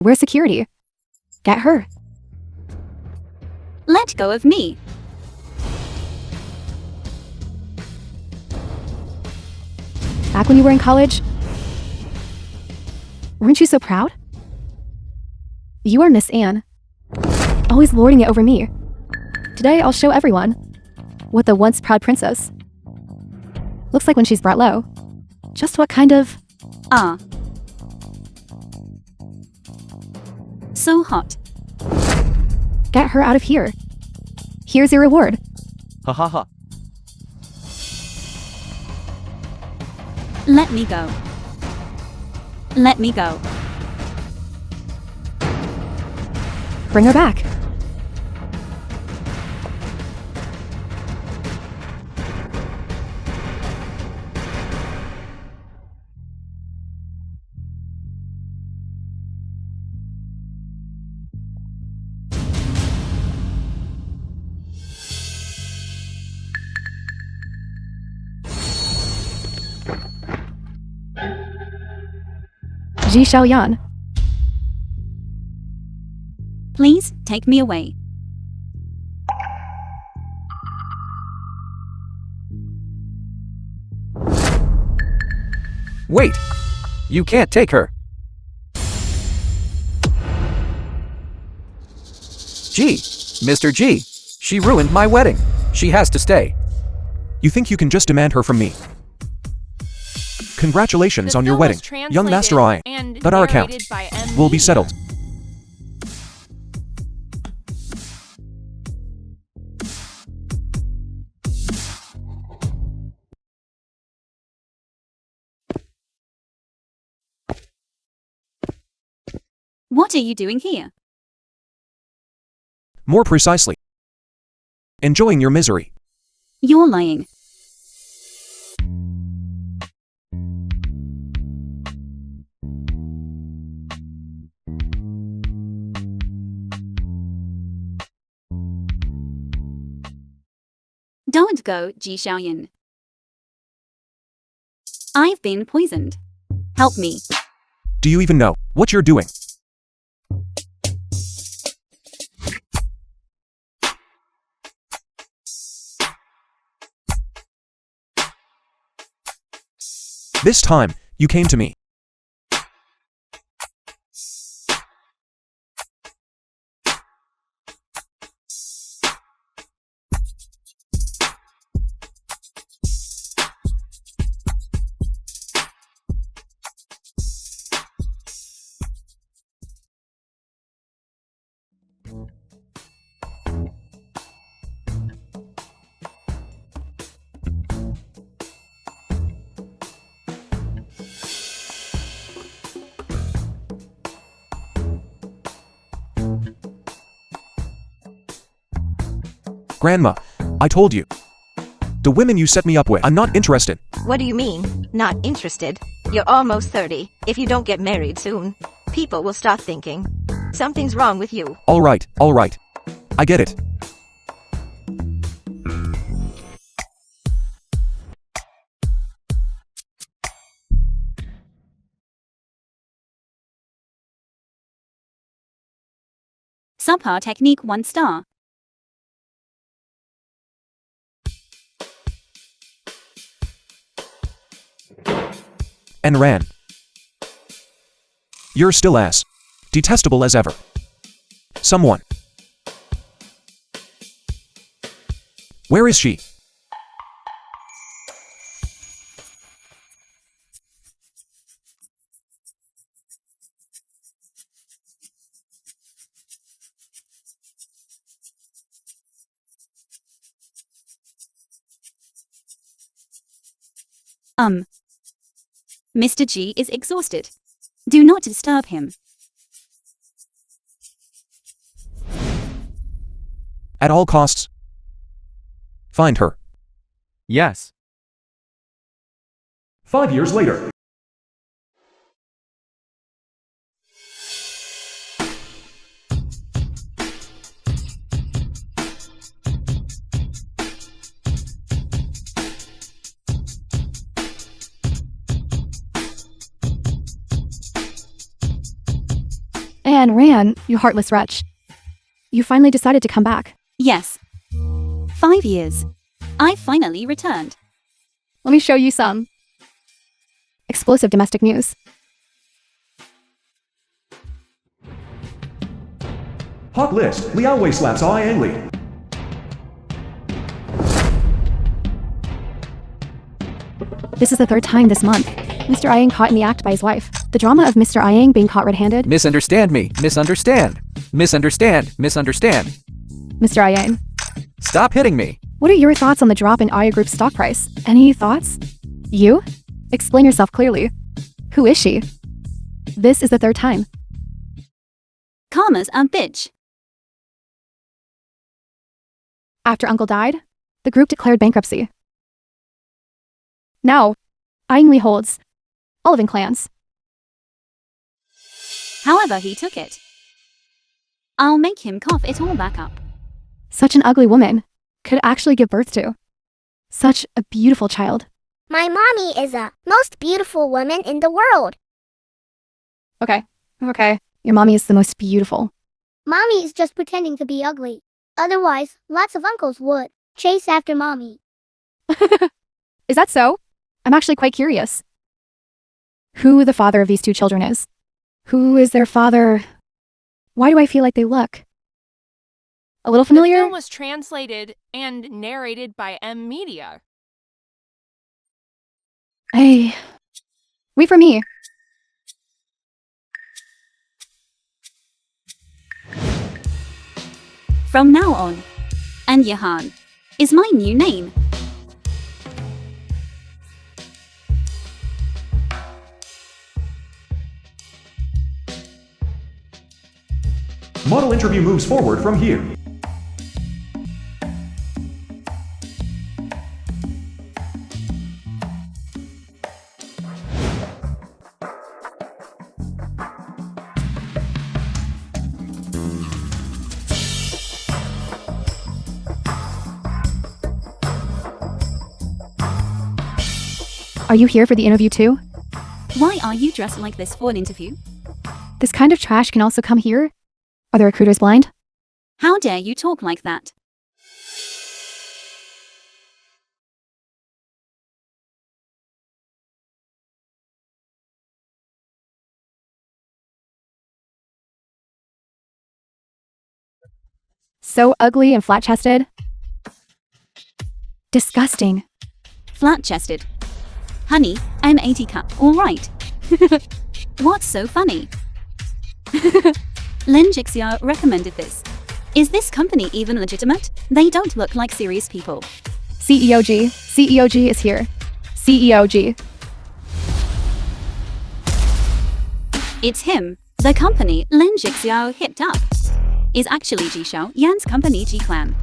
Where's security? Get her. Let go of me. Back when you were in college, weren't you so proud? You are Miss Anne, always lording it over me. Today I'll show everyone what the once proud princess looks like when she's brought low. Just what kind of... So hot. Get her out of here. Here's your reward. Ha ha ha. Let me go. Let me go. Bring her back. Ji Xiaoyan. Please take me away. Wait! You can't take her. G! Mr. G! She ruined my wedding. She has to stay. You think you can just demand her from me? Congratulations on your wedding, young Master I, but our account will be settled. What are you doing here? More precisely, enjoying your misery. You're lying. Don't go, Ji Xiaoyan. I've been poisoned. Help me. Do you even know what you're doing? This time, you came to me. Grandma, I told you. The women you set me up with, I'm not interested. What do you mean, not interested? You're almost 30. If you don't get married soon, people will start thinking something's wrong with you. All right. I get it. Subpar technique 1 star. And ran. You're still ass. Detestable as ever. Someone. Where is she? Mr. G is exhausted. Do not disturb him. At all costs. Find her. Yes. 5 years later. Anne ran, you heartless wretch. You finally decided to come back. Yes. 5 years. I finally returned. Let me show you some explosive domestic news. Hot list. Li always slaps I Ang Li. This is the third time this month. Mr. Iang caught in the act by his wife. The drama of Mr. Iang being caught red-handed. Misunderstand me. Misunderstand. Misunderstand. Misunderstand. Mr. Iang, Stop hitting me. what are your thoughts on the drop in Aya Group's stock price? Any thoughts? You? Explain yourself clearly. Who is she? This is the third time. Karma's a bitch. After Uncle died, the group declared bankruptcy. Now, Iang Li holds Olive clans. However he took it. I'll make him cough it all back up. Such an ugly woman could actually give birth to such a beautiful child. My mommy is the most beautiful woman in the world. Okay. Your mommy is the most beautiful. Mommy is just pretending to be ugly. Otherwise, lots of uncles would chase after mommy. Is that so? I'm actually quite curious. Who the father of these two children is? Who is their father? Why do I feel like they look a little The familiar? film was translated and narrated by M Media. Hey, wait for me. From now on, An Yahan is my new name. Model interview moves forward from here. Are you here for the interview too? Why are you dressed like this for an interview? This kind of trash can also come here? Are the recruiters blind? How dare you talk like that? So ugly and flat-chested. Disgusting. Flat-chested. Honey, I'm 80 cup, alright. What's so funny? Lin Jixia recommended this. Is this company even legitimate? They don't look like serious people. CEOG is here. CEOG. It's him. The company Lin Jixia hit up is actually Ji Xiao Yan's company Ji Clan.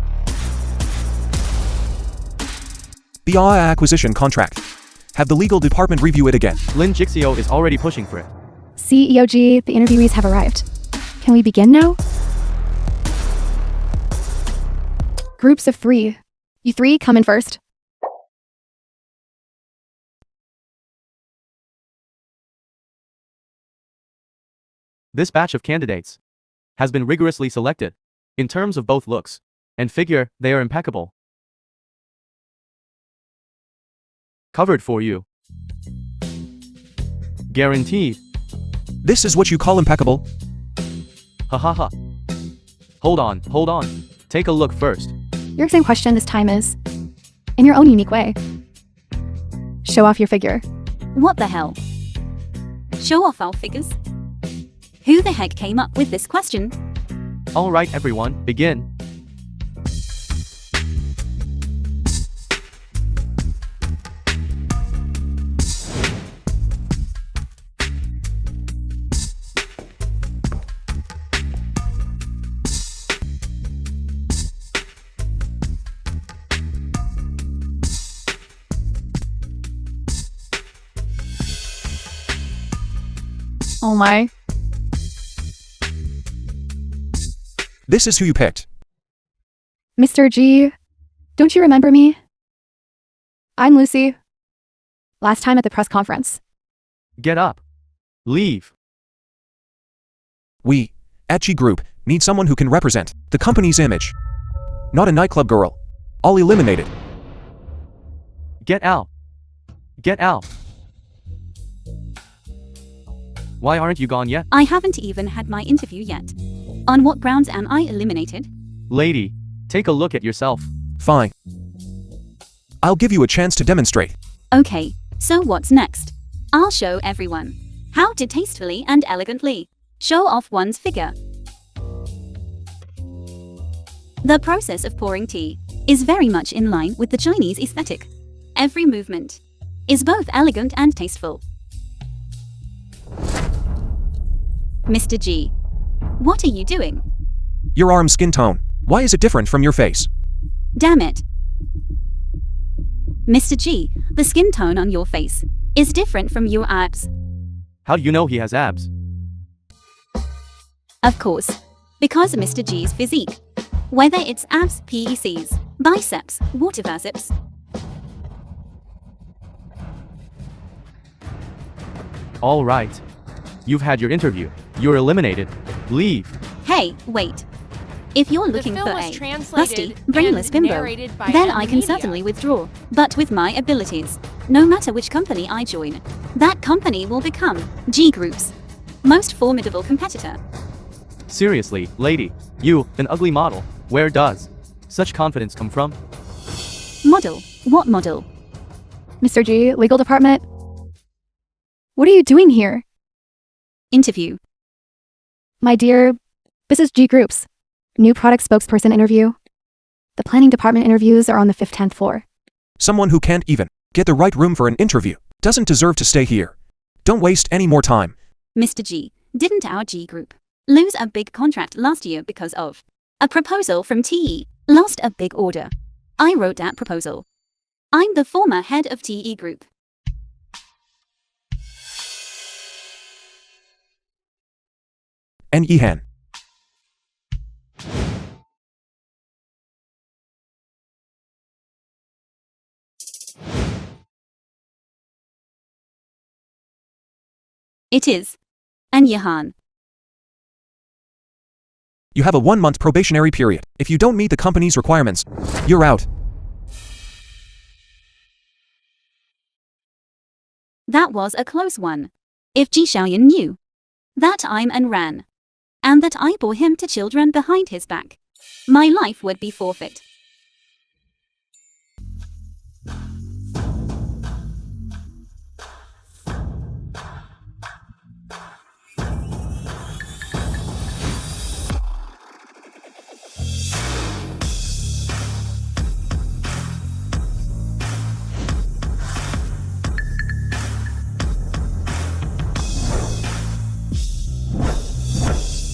The AI acquisition contract. Have the legal department review it again. Lin Jixio is already pushing for it. CEOG, the interviewees have arrived. Can we begin now? Groups of 3. You 3 come in first. This batch of candidates has been rigorously selected. In terms of both looks and figure, they are impeccable. Covered for you. Guaranteed. This is what you call impeccable? Ha ha ha. Hold on. Take a look first. Your exam question this time is, in your own unique way, show off your figure. What the hell? Show off our figures? Who the heck came up with this question? Alright everyone, begin. Oh my. This is who you picked. Mr. G, don't you remember me? I'm Lucy. Last time at the press conference. Get up. Leave. We At G Group, need someone who can represent the company's image. Not a nightclub girl. All eliminated. Get out. Get out. Why aren't you gone yet? I haven't even had my interview yet. On what grounds am I eliminated? Lady, take a look at yourself. Fine. I'll give you a chance to demonstrate. Okay, so what's next? I'll show everyone how to tastefully and elegantly show off one's figure. The process of pouring tea is very much in line with the Chinese aesthetic. Every movement is both elegant and tasteful. Mr. G, what are you doing? Your arm skin tone. Why is it different from your face? Damn it. Mr. G, the skin tone on your face is different from your abs. How do you know he has abs? Of course, because Mr. G's physique, whether it's abs, PECs, biceps, water biceps. All right. You've had your interview. You're eliminated. Leave. Hey, wait. If you're The looking film for was a translated busty, brainless and bimbo, narrated by then M I can Media. certainly withdraw. But with my abilities, no matter which company I join, that company will become G Group's most formidable competitor. Seriously, lady. You, an ugly model. Where does such confidence come from? Model? What model? Mr. G, legal department? What are you doing here? Interview. My dear, this is G Group's new product spokesperson interview. The planning department interviews are on the 10th floor. Someone who can't even get the right room for an interview doesn't deserve to stay here. Don't waste any more time. Mr. G, didn't our G Group lose a big contract last year because of a proposal from TE? Lost a big order. I wrote that proposal. I'm the former head of TE Group. And Ihan. It is. And Yahan. You have a 1-month probationary period. If you don't meet the company's requirements, you're out. That was a close one. If Ji Xiaoyan knew that I'm and ran, and that I bore him to children behind his back, my life would be forfeit.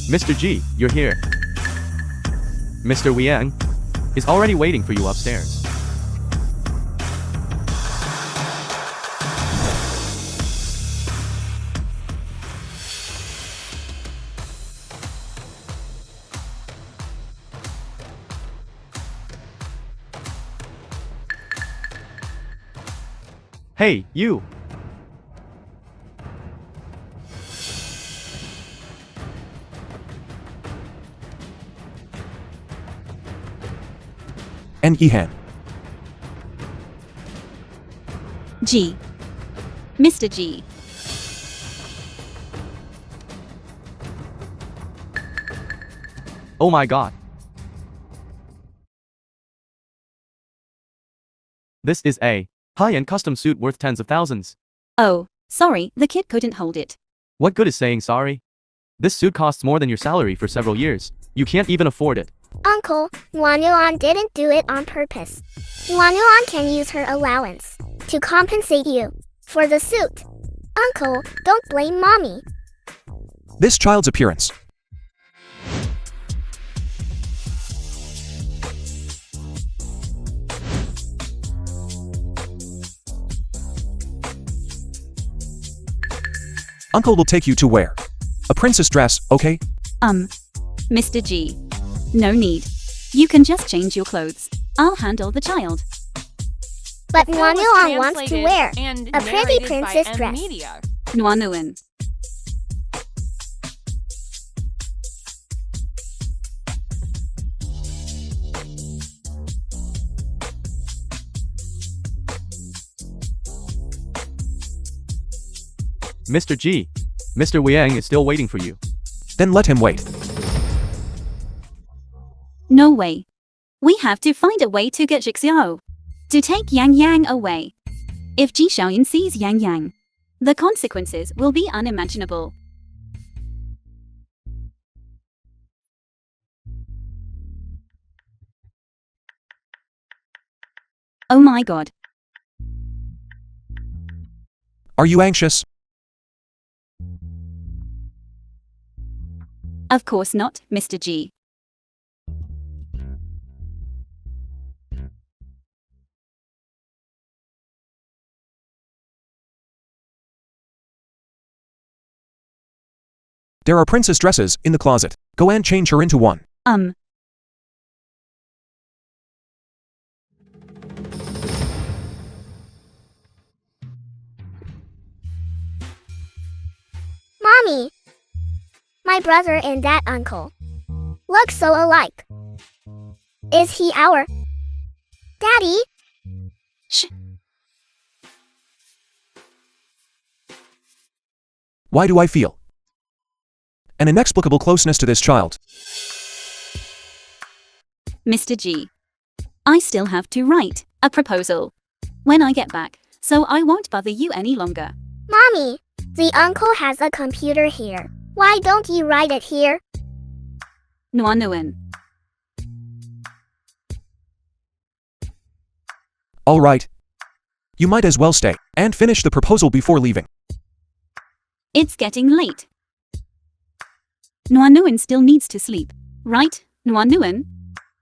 Mr. G, you're here. Mr. Wiang is already waiting for you upstairs. Hey, you! And Ihan. G. Mr. G. Oh my god. This is a high-end custom suit worth tens of thousands. Oh, sorry, the kid couldn't hold it. What good is saying sorry? This suit costs more than your salary for several years. You can't even afford it. Uncle, Wanuan didn't do it on purpose. Wanuan can use her allowance to compensate you for the suit. Uncle, don't blame mommy. This child's appearance. Uncle will take you to where? A princess dress, okay? Mr. G. No need. You can just change your clothes. I'll handle the child. But The film was Wanuan wants to translated wear and a pretty narrated by princess M dress. Media. Nuanuan. Mr. G. Mr. Wiang is still waiting for you. Then let him wait. No way. We have to find a way to get Jixiao to take Yang Yang away. If Ji Xiaoyan sees Yang Yang, the consequences will be unimaginable. Oh my god. Are you anxious? Of course not, Mr. G. There are princess dresses in the closet. Go and change her into one. Mommy! My brother and that uncle look so alike. Is he our daddy? Shh. Why do I feel an inexplicable closeness to this child? Mr. G. I still have to write a proposal when I get back, so I won't bother you any longer. Mommy, the uncle has a computer here. Why don't you write it here? Nguyen Nguyen. All right. You might as well stay and finish the proposal before leaving. It's getting late. Nguyen Nguyen still needs to sleep, right, Nguyen Nguyen?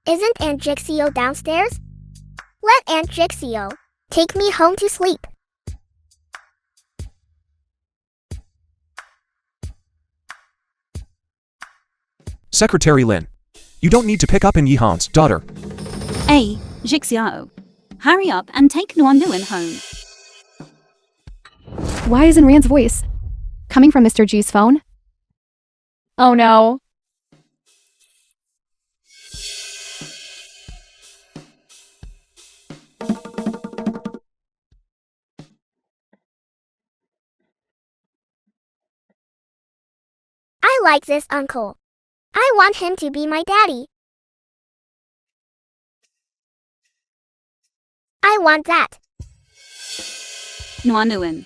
Isn't Aunt Jixio downstairs? Let Aunt Jixio take me home to sleep. Secretary Lin, you don't need to pick up in Yihan's daughter. Hey, Jixiao. Hurry up and take Nguyen Nguyen home. Why isn't Rand's voice coming from Mr. G's phone? Oh no. I like this uncle. I want him to be my daddy. I want that. Nguyen Nguyen.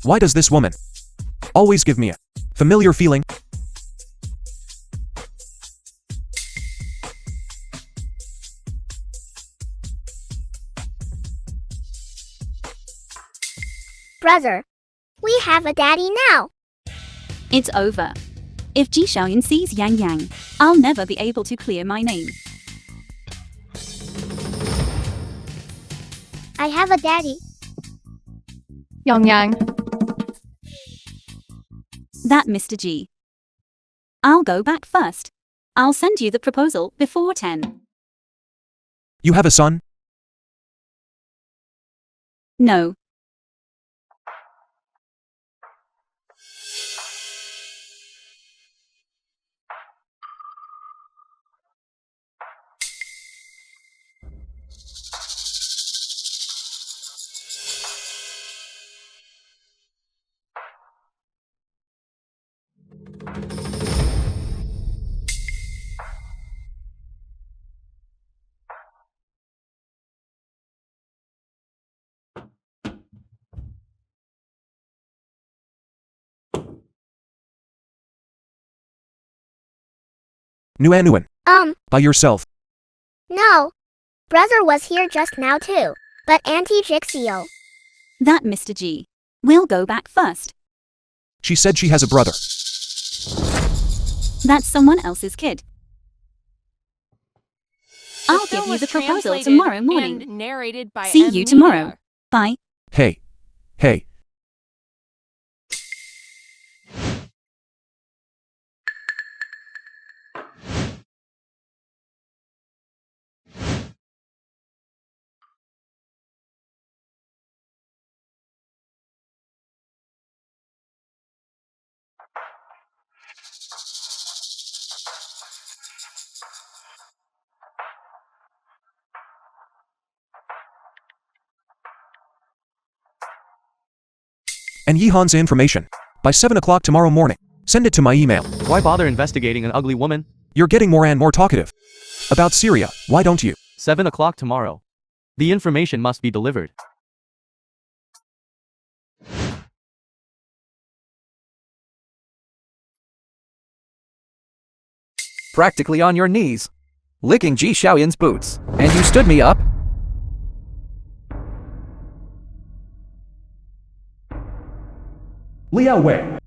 Why does this woman always give me a familiar feeling? Brother, we have a daddy now. It's over. If Ji Xiaoyan sees Yang Yang, I'll never be able to clear my name. I have a daddy. Yang Yang. That Mr. G. I'll go back first. I'll send you the proposal before 10. You have a son? No. Nguyen Nguyen. By yourself. No. Brother was here just now too. But Auntie Jixio. That Mr. G. We'll go back first. She said she has a brother. That's someone else's kid. I'll give film you was the proposal translated tomorrow morning. and narrated by See M. you tomorrow. Media. Bye. Hey. Hey. And Yihan's information. By 7 o'clock tomorrow morning. Send it to my email. Why bother investigating an ugly woman? You're getting more and more talkative. About Syria, why don't you? 7 o'clock tomorrow. The information must be delivered. Practically on your knees. Licking Ji Xiaoyan's boots. And you stood me up? Liao Wei.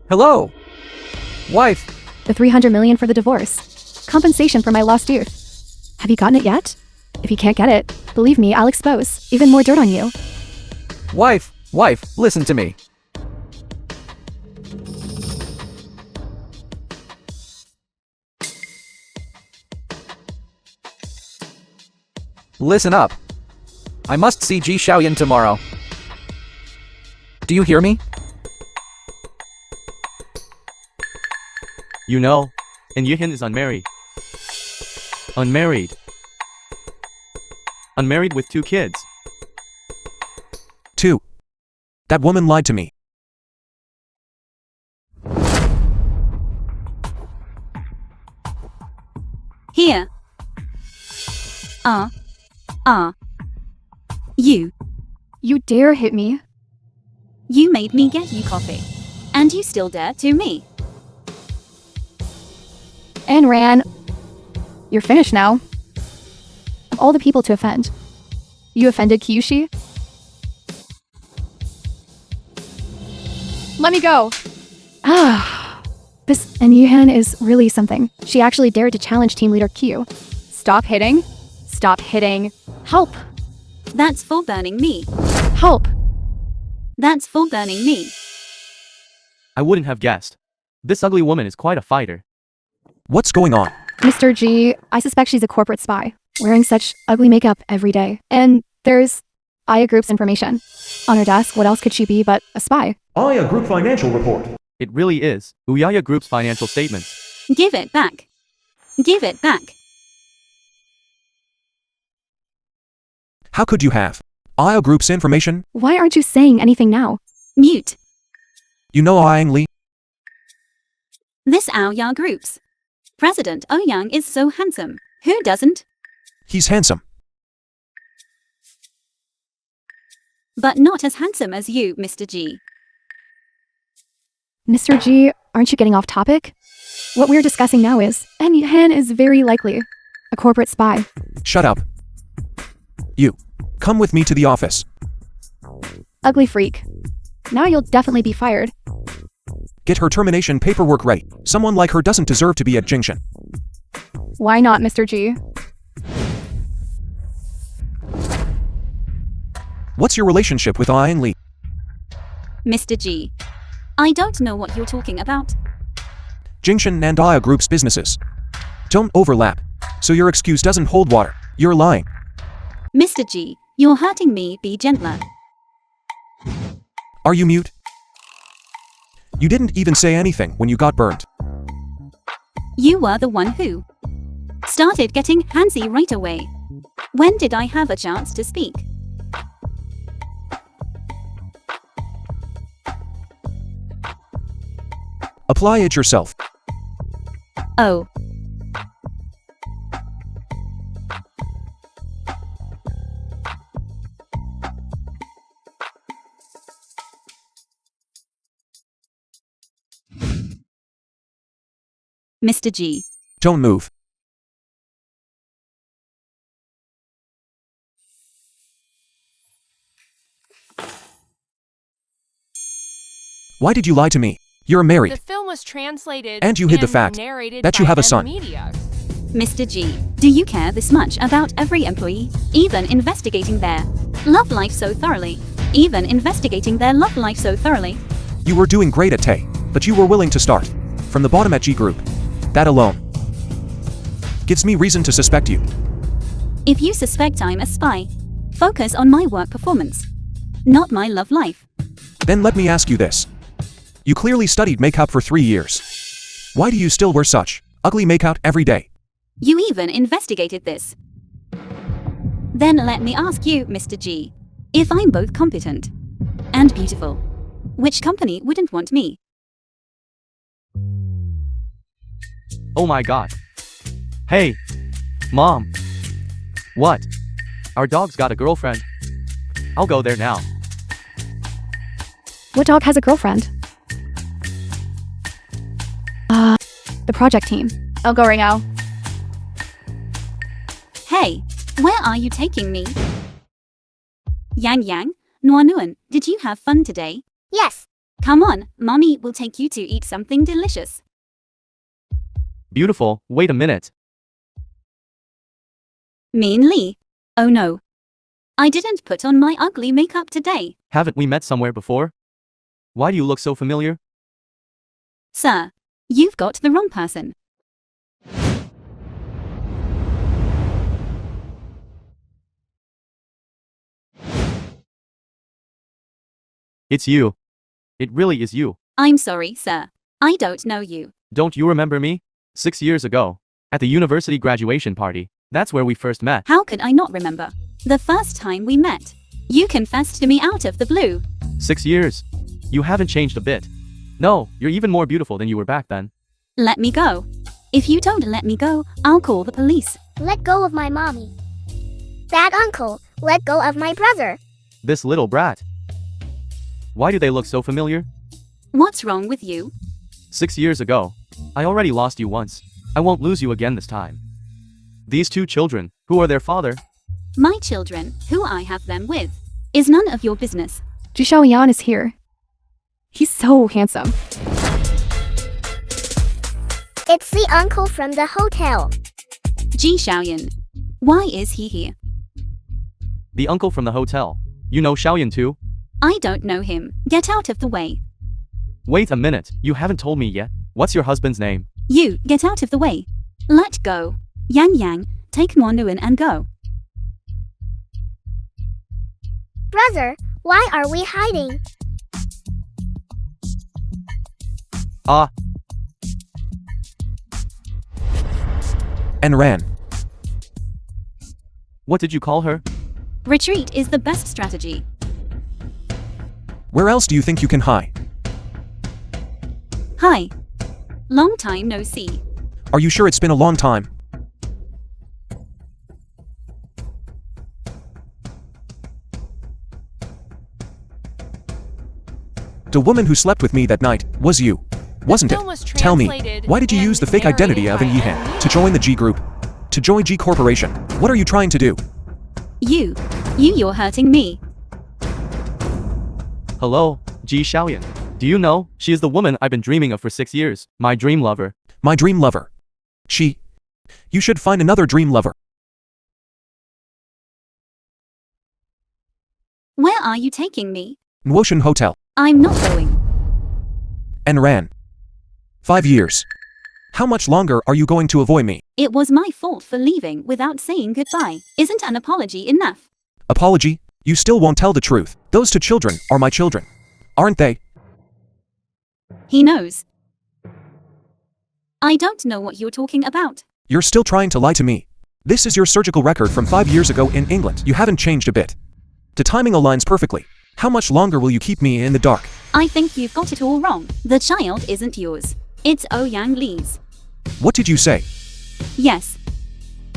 Hello? Wife, The 300 million for the divorce. Compensation for my lost youth. Have you gotten it yet? If you can't get it, believe me, I'll expose even more dirt on you. wife, listen to me. Listen up. I must see Ji Xiaoyan tomorrow. Do you hear me? You know, and Yihan is unmarried. Unmarried. Unmarried with 2 kids. 2. That woman lied to me. Here. You. You dare hit me? You made me get you coffee. And you still dare to me. And ran. You're finished now. Of all the people to offend, you offended Kyushi? Let me go. This and Yuhan is really something. She actually dared to challenge team leader Q. Stop hitting. Stop hitting. Help. That's for burning me. Help. That's for burning me. I wouldn't have guessed. This ugly woman is quite a fighter. What's going on? Mr. G, I suspect she's a corporate spy, wearing such ugly makeup every day. And there's Aya Group's information. On her desk, what else could she be but a spy? Aya Group financial report. It really is. Uyaya Group's financial statements. Give it back. Give it back. How could you have? Aya Group's information? Why aren't you saying anything now? Mute. You know Yang Li? This Aoya Group's President Ouyang is so handsome. Who doesn't? He's handsome. But not as handsome as you, Mr. G. Mr. G, aren't you getting off topic? What we're discussing now is, and Han is very likely a corporate spy. Shut up. You. Come with me to the office. Ugly freak. Now you'll definitely be fired. Get her termination paperwork right. Someone like her doesn't deserve to be at Jingshan. Why not, Mr. G? What's your relationship with Yang Li? Mr. G. I don't know what you're talking about. Jingshan and Aya Group's businesses don't overlap, so your excuse doesn't hold water. You're lying. Mr. G, you're hurting me. Be gentler. Are you mute? You didn't even say anything when you got burned. You were the one who started getting handsy right away. When did I have a chance to speak? Apply it yourself. Oh. Mr. G. Don't move. Why did you lie to me? You're The married, film was translated And you hid the fact narrated that you by have a M son. Media. Mr. G, do you care this much about every employee? Even investigating their love life so thoroughly? Even investigating their love life so thoroughly? You were doing great at Tay, but you were willing to start from the bottom at G Group. That alone gives me reason to suspect you. If you suspect I'm a spy, focus on my work performance, not my love life. Then let me ask you this. You clearly studied makeup for 3 years. Why do you still wear such ugly makeup every day? You even investigated this. Then let me ask you, Mr. G. If I'm both competent and beautiful, which company wouldn't want me? Oh my god. Hey! Mom! What? Our dog's got a girlfriend. I'll go there now. What dog has a girlfriend? The project team. I'll go right now. Hey, where are you taking me? Yang Yang, Nua Nuan, did you have fun today? Yes. Come on, mommy will take you to eat something delicious. Beautiful, wait a minute. Mean Lee. Oh no. I didn't put on my ugly makeup today. Haven't we met somewhere before? Why do you look so familiar? Sir, you've got the wrong person. It's you. It really is you. I'm sorry, sir. I don't know you. Don't you remember me? 6 years ago. At the university graduation party. That's where we first met. How could I not remember? The first time we met. You confessed to me out of the blue. 6 years. You haven't changed a bit. No, you're even more beautiful than you were back then. Let me go. If you don't let me go, I'll call the police. Let go of my mommy. That uncle, let go of my brother. This little brat. Why do they look so familiar? What's wrong with you? 6 years ago. I already lost you once. I won't lose you again this time. These two children, who are their father? My children, who I have them with, is none of your business. Ji Xiaoyan is here. He's so handsome. It's the uncle from the hotel. Ji Xiaoyan. Why is he here? The uncle from the hotel. You know Xiaoyan too? I don't know him. Get out of the way. Wait a minute, you haven't told me yet. What's your husband's name? You, get out of the way. Let go. Yang Yang, take Nuan and go. Brother, why are we hiding? And ran. What did you call her? Retreat is the best strategy. Where else do you think you can hide? Hi. Long time no see. Are you sure it's been a long time? The woman who slept with me that night was you, wasn't it? film was Tell me, translated why did you and use the fake identity of an narrated by Yihan to join the G group? To join G Corporation? What are you trying to do? You're hurting me. Hello, Ji Xiaoyan. Do you know, she is the woman I've been dreaming of for 6 years. My dream lover. My dream lover. You should find another dream lover. Where are you taking me? Nuotian Hotel. I'm not going. And ran. 5 years. How much longer are you going to avoid me? It was my fault for leaving without saying goodbye. Isn't an apology enough? Apology? You still won't tell the truth. Those two children are my children. Aren't they? He knows. I don't know what you're talking about. You're still trying to lie to me. This is your surgical record from 5 years ago in England. You haven't changed a bit. The timing aligns perfectly. How much longer will you keep me in the dark? I think you've got it all wrong. The child isn't yours. It's Ouyang Li's. What did you say? Yes.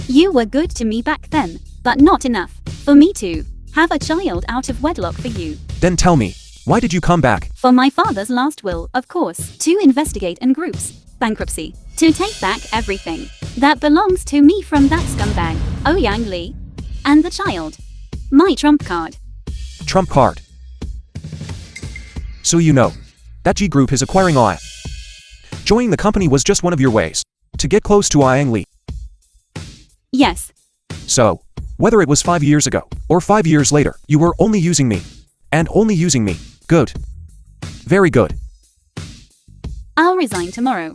You were good to me back then, but not enough for me to have a child out of wedlock for you. Then tell me, why did you come back? For my father's last will, of course, to investigate and groups bankruptcy, to take back everything that belongs to me from that scumbag, Ouyang Li, and the child. My trump card. Trump card. So you know, that G Group is acquiring OI. Joining the company was just one of your ways to get close to Ouyang Li. Yes. So, whether it was 5 years ago or 5 years later, you were only using me. And only using me. Good. Very good. I'll resign tomorrow.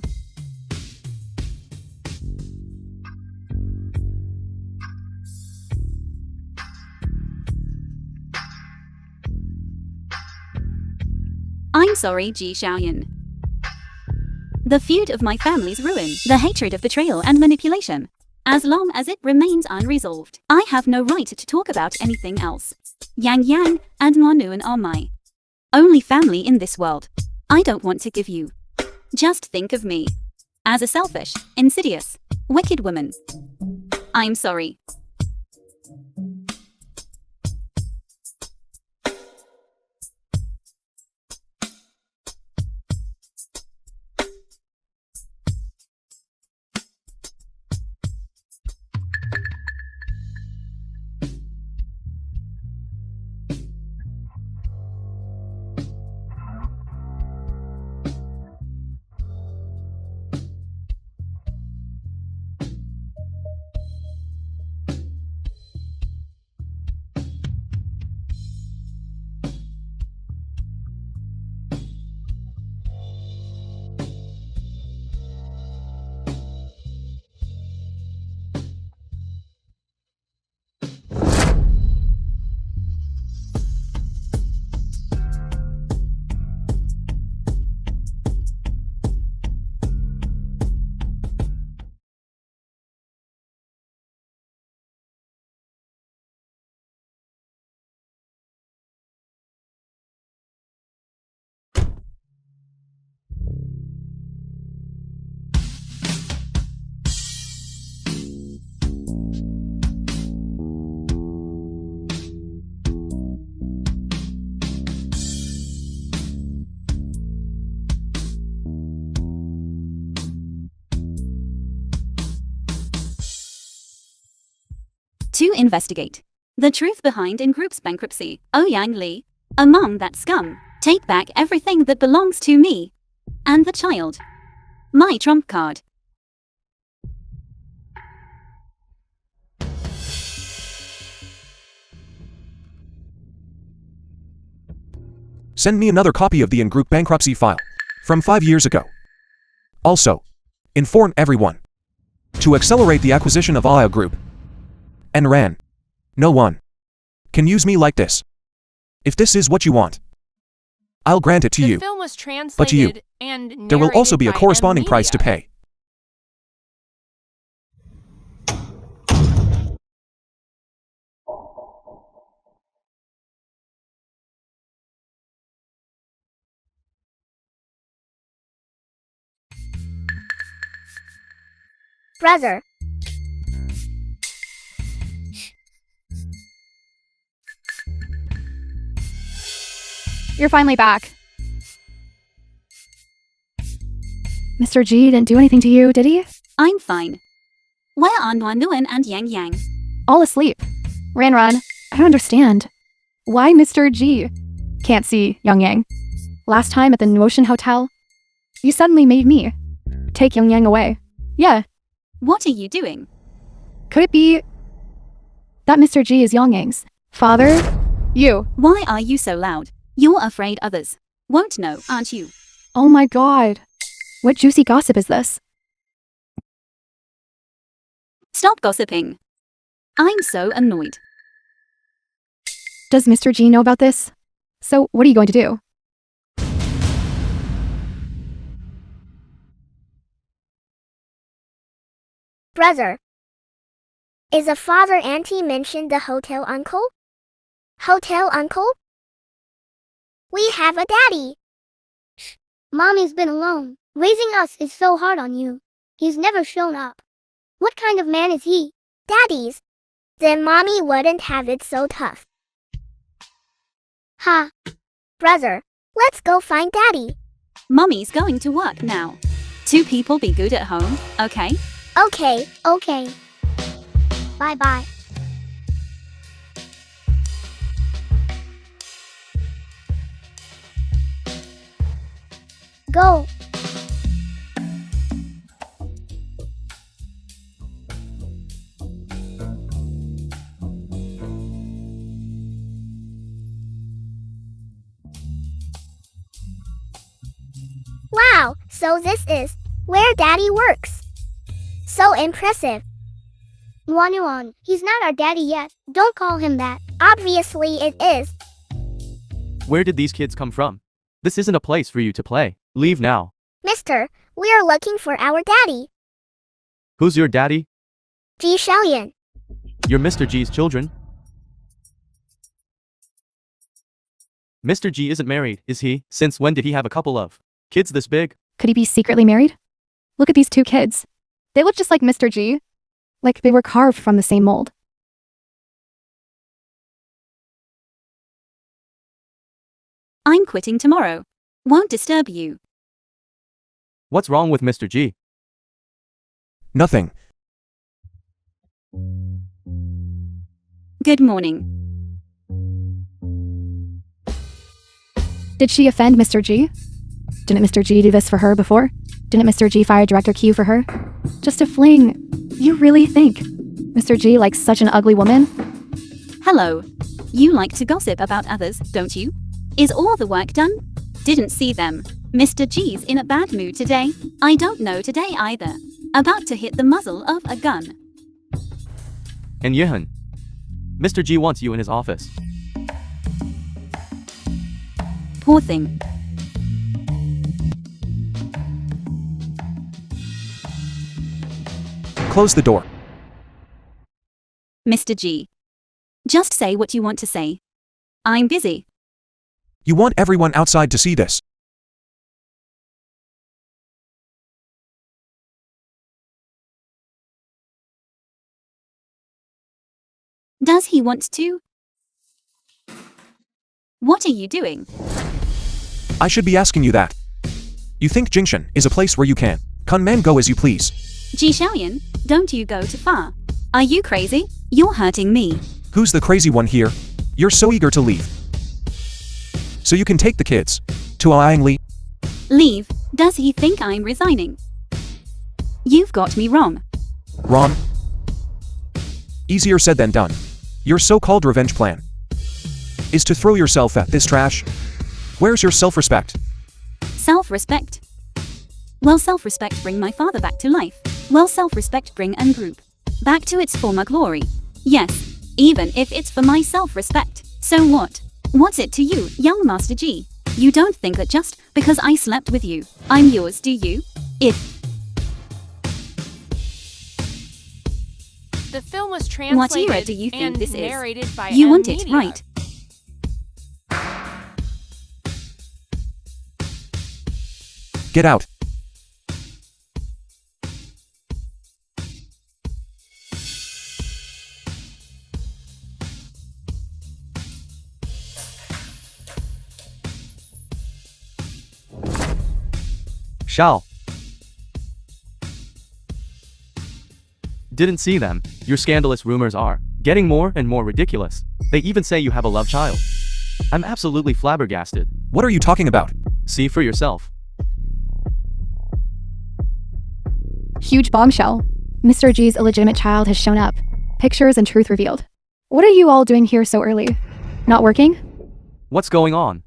I'm sorry, Ji Xiaoyan. The feud of my family's ruin, the hatred of betrayal and manipulation. As long as it remains unresolved, I have no right to talk about anything else. Yang Yang and Manuan are my only family in this world. I don't want to give you. Just think of me as a selfish, insidious, wicked woman. I'm sorry. To investigate the truth behind in group's bankruptcy, Yang Li, among that scum, take back everything that belongs to me and the child. My trump card. Send me another copy of the in-group bankruptcy file from 5 years ago. Also, inform everyone to accelerate the acquisition of Aya Group and ran. No one can use me like this. If this is what you want, I'll grant it to The you. film was translated But to you, and there will also narrated be a by corresponding M price to Media. pay. Brother. You're finally back. Mr. G didn't do anything to you, did he? I'm fine. Where are Nuan and Yang Yang? All asleep. Ran. I don't understand. Why Mr. G can't see Young Yang? Last time at the Notion Hotel, you suddenly made me take Young Yang away. Yeah, What are you doing? could it be that Mr. G is Young Yang's father? You. Why are you so loud? You're afraid others won't know, aren't you? Oh my god. What juicy gossip is this? Stop gossiping. I'm so annoyed. Does Mr. G know about this? So, what are you going to do? Brother. Is a father auntie mentioned the hotel uncle? Hotel uncle? We have a daddy. Mommy's been alone. Raising us is so hard on you. He's never shown up. What kind of man is he? Daddy's. Then mommy wouldn't have it so tough. Ha. Brother, let's go find daddy. Mummy's going to work now. Two people be good at home, okay? Okay. Bye-bye. Go. Wow, so this is where daddy works. So impressive. Wanuan, he's not our daddy yet. Don't call him that. Obviously it is. Where did these kids come from? This isn't a place for you to play. Leave now. Mister, we are looking for our daddy. Who's your daddy? Ji Xiaoyan. You're Mr. G's children. Mr. G isn't married, is he? Since when did he have a couple of kids this big? Could he be secretly married? Look at these two kids. They look just like Mr. G. Like they were carved from the same mold. I'm quitting tomorrow. Won't disturb you. What's wrong with Mr. G? Nothing. Good morning. Did she offend Mr. G? Didn't Mr. G do this for her before? Didn't Mr. G fire Director Q for her? Just a fling. You really think Mr. G likes such an ugly woman? Hello. You like to gossip about others, don't you? Is all the work done? Didn't see them. Mr. G's in a bad mood today. I don't know today either. About to hit the muzzle of a gun. And Yehan. Mr. G wants you in his office. Poor thing. Close the door. Mr. G. Just say what you want to say. I'm busy. You want everyone outside to see this. Does he want to? What are you doing? I should be asking you that. You think Jingshan is a place where you can come and go as you please. Ji Xiaoyan, don't you go too far. Are you crazy? You're hurting me. Who's the crazy one here? You're so eager to leave. So you can take the kids to Li. Leave? Does he think I'm resigning? You've got me wrong. Wrong. Easier said than done. Your so-called revenge plan is to throw yourself at this trash. Where's your self-respect? Self-respect? Will self-respect bring my father back to life? Will self-respect bring a group back to its former glory? Yes, even if it's for my self-respect. So what? What's it to you, young Master G? You don't think that just because I slept with you, I'm yours, do you? If The film was what translated era do you think and this is? narrated by You M want it Media. right. Get out. Shao. Didn't see them. Your scandalous rumors are getting more and more ridiculous. They even say you have a love child. I'm absolutely flabbergasted. What are you talking about? See for yourself. Huge bombshell. Mr. G's illegitimate child has shown up. Pictures and truth revealed. What are you all doing here so early? Not working? What's going on?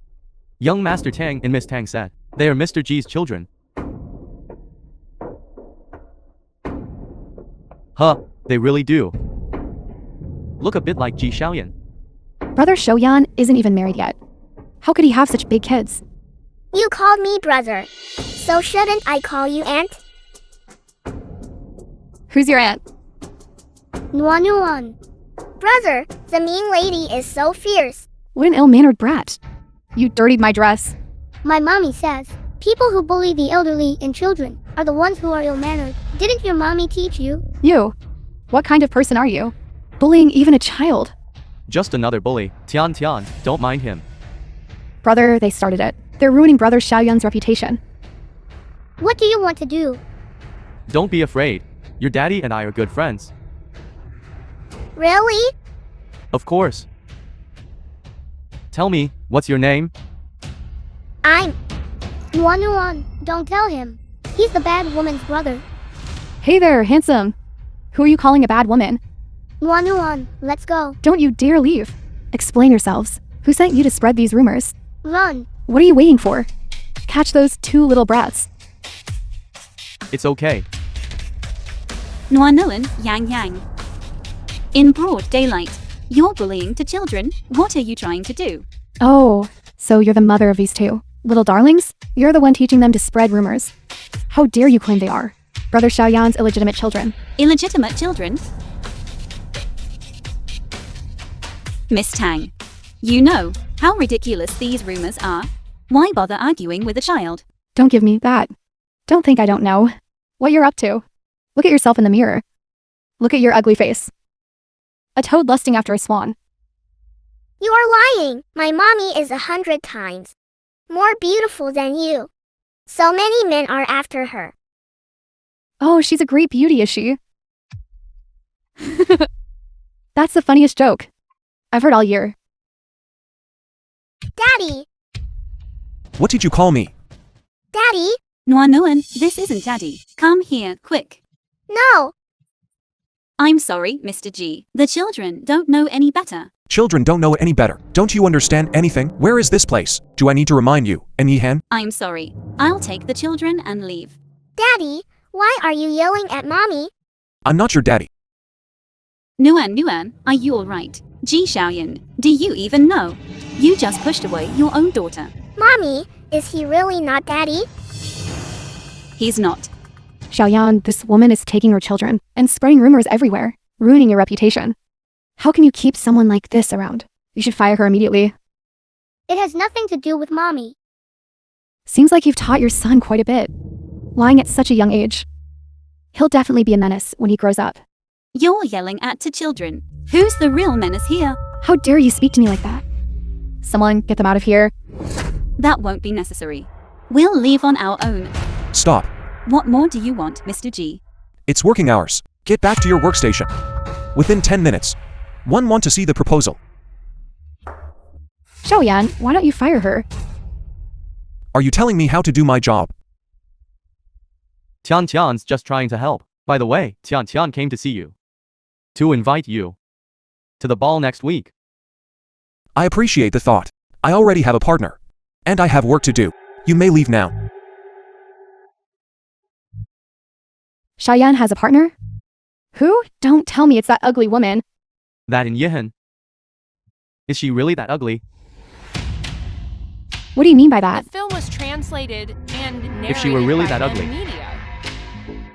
Young Master Tang and Miss Tang said they are Mr. G's children. Huh, they really do. Look a bit like Ji Xiaoyan. Brother Shoyan isn't even married yet. How could he have such big kids? You called me brother. So shouldn't I call you aunt? Who's your aunt? Nuan. Brother, the mean lady is so fierce. What an ill-mannered brat. You dirtied my dress. My mommy says, people who bully the elderly and children are the ones who are ill-mannered. Didn't your mommy teach you? You. What kind of person are you? Bullying even a child. Just another bully. Tian, don't mind him. Brother, they started it. They're ruining Brother Xiaoyan's reputation. What do you want to do? Don't be afraid. Your daddy and I are good friends. Really? Of course. Tell me, what's your name? I'm Nuan. Don't tell him. He's the bad woman's brother. Hey there, handsome. Who are you calling a bad woman? Nuan, let's go. Don't you dare leave. Explain yourselves. Who sent you to spread these rumors? Run. What are you waiting for? Catch those two little brats. It's okay. Nuan Yang. In broad daylight, you're bullying to children. What are you trying to do? Oh, so you're the mother of these two little darlings? You're the one teaching them to spread rumors. How dare you claim they are Brother Xiaoyan's illegitimate children? Illegitimate children? Miss Tang. You know, How ridiculous these rumors are. Why bother arguing with a child? Don't give me that. Don't think I don't know what you're up to. Look at yourself in the mirror. Look at your ugly face. A toad lusting after a swan. You are lying. My mommy is 100 times more beautiful than you. So many men are after her. Oh, she's a great beauty, is she? That's the funniest joke I've heard all year. Daddy! What did you call me? Daddy? Nguyen, this isn't Daddy. Come here, quick. No! I'm sorry, Mr. G. The children don't know any better. Children don't know any better. Don't you understand anything? Where is this place? Do I need to remind you, Yihan? I'm sorry. I'll take the children and leave. Daddy, why are you yelling at mommy? I'm not your daddy. Nguyen, are you alright? Ji Xiaoyan, do you even know? You just pushed away your own daughter. Mommy, is he really not daddy? He's not. Xiaoyan, this woman is taking her children and spreading rumors everywhere, ruining your reputation. How can you keep someone like this around? You should fire her immediately. It has nothing to do with mommy. Seems like you've taught your son quite a bit, lying at such a young age. He'll definitely be a menace when he grows up. You're yelling at the children. Who's the real menace here? How dare you speak to me like that? Someone get them out of here. That won't be necessary. We'll leave on our own. Stop. What more do you want, Mr. G? It's working hours. Get back to your workstation. Within 10 minutes. Want to see the proposal. Xiaoyan, why don't you fire her? Are you telling me how to do my job? Tian's just trying to help. By the way, Tian came to see you. To invite you to the ball next week. I appreciate the thought. I already have a partner. And I have work to do. You may leave now. Xiaoyan has a partner? Who? Don't tell me it's that ugly woman. That in Yihan. Is she really that ugly? What do you mean by The that? film was translated and narrated If she were really by that ugly. Media.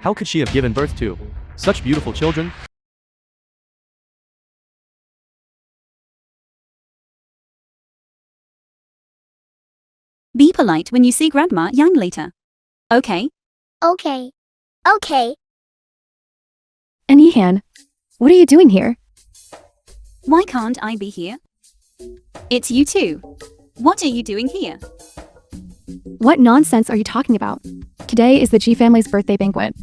How could she have given birth to such beautiful children? Be polite when you see Grandma Yang later. Okay? Okay. Okay. And Yihan, what are you doing here? Why can't I be here? It's you too. What are you doing here? What nonsense are you talking about? Today is the G family's birthday banquet.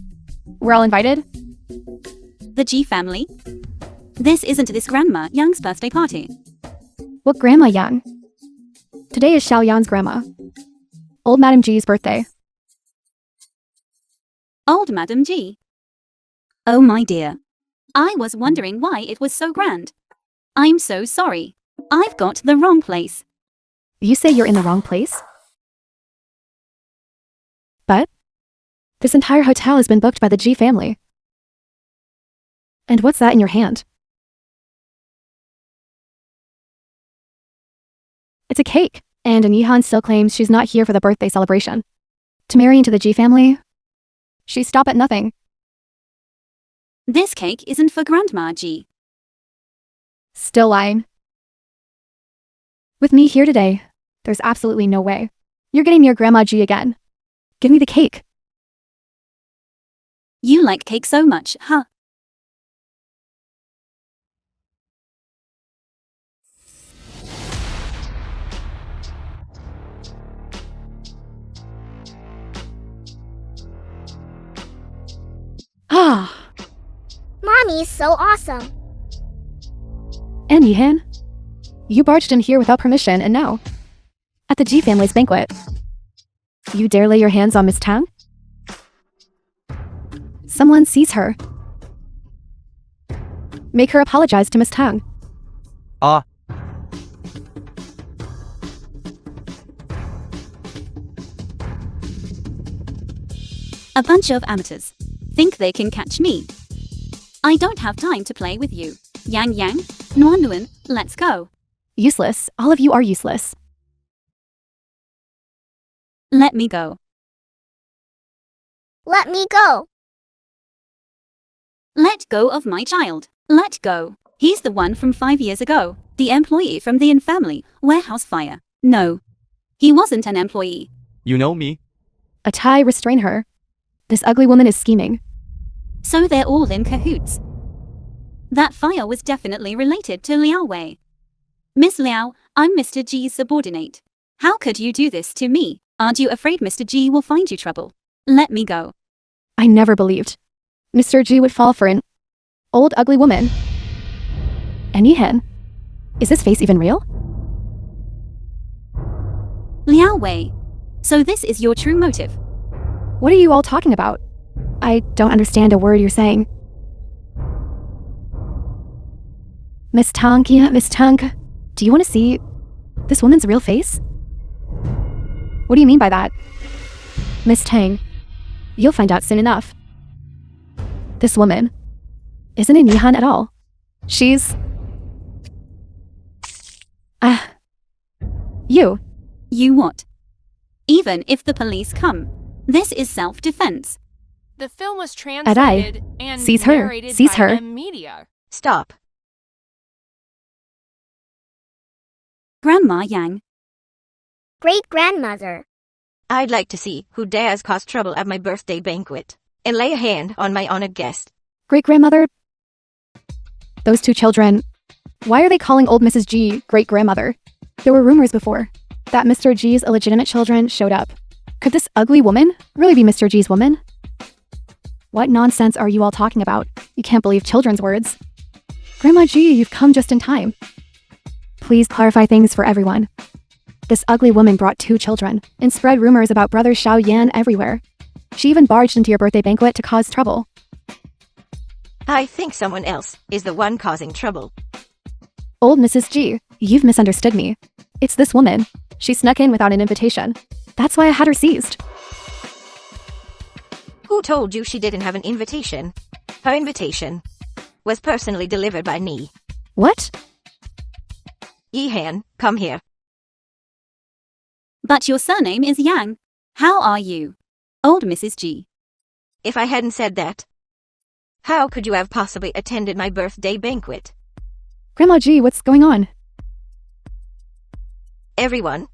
We're all invited? The G family? This isn't this Grandma Yang's birthday party. What Grandma Yang? Today is Xiaoyan's grandma. Old Madam G's birthday. Old Madam G. Oh my dear. I was wondering why it was so grand. I'm so sorry. I've got the wrong place. You say you're in the wrong place? But this entire hotel has been booked by the G family. And what's that in your hand? It's a cake, and Yihan still claims she's not here for the birthday celebration. To marry into the G family, she stop at nothing. This cake isn't for Grandma G. Still lying. With me here today, there's absolutely no way you're getting near Grandma G again. Give me the cake. You like cake so much, huh? Ah, Mommy's so awesome. and Yihan, you barged in here without permission and now, at the G family's banquet, you dare lay your hands on Miss Tang? Someone sees her. Make her apologize to Miss Tang. Ah, A bunch of amateurs. Think they can catch me. I don't have time to play with you. Yang, Nguyen, let's go. Useless. All of you are useless. Let me go. Let me go. Let go of my child. Let go. He's the one from 5 years ago. The employee from the infamily warehouse fire. No. He wasn't an employee. You know me? A tie, restrain her. This ugly woman is scheming. So they're all in cahoots. That fire was definitely related to Liao Wei. Miss Liao, I'm Mr. G's subordinate. How could you do this to me? Aren't you afraid Mr. G will find you trouble? Let me go. I never believed Mr. G would fall for an old ugly woman. And Yihan, is this face even real? Liao Wei. So this is your true motive? What are you all talking about? I don't understand a word you're saying. Miss Tang, do you want to see this woman's real face? What do you mean by that? Miss Tang, you'll find out soon enough. This woman isn't in Yihan at all. She's... you. You what? Even if the police come, this is self-defense. The film was translated and Seize her. narrated Seize by her. M Media. Stop. Grandma Yang. Great-grandmother. I'd like to see who dares cause trouble at my birthday banquet and lay a hand on my honored guest. Great-grandmother? Those two children, why are they calling old Mrs. G great-grandmother? There were rumors before that Mr. G's illegitimate children showed up. Could this ugly woman really be Mr. G's woman? What nonsense are you all talking about? You can't believe children's words. Grandma G, you've come just in time. Please clarify things for everyone. This ugly woman brought two children and spread rumors about brother Xiao Yan everywhere. She even barged into your birthday banquet to cause trouble. I think someone else is the one causing trouble. Old Mrs. G, you've misunderstood me. It's this woman. She snuck in without an invitation. That's why I had her seized. Who told you she didn't have an invitation? Her invitation was personally delivered by me. What? Yihan, come here. But your surname is Yang. How are you? Old Mrs. G. If I hadn't said that, how could you have possibly attended my birthday banquet? Grandma G, what's going on? Everyone,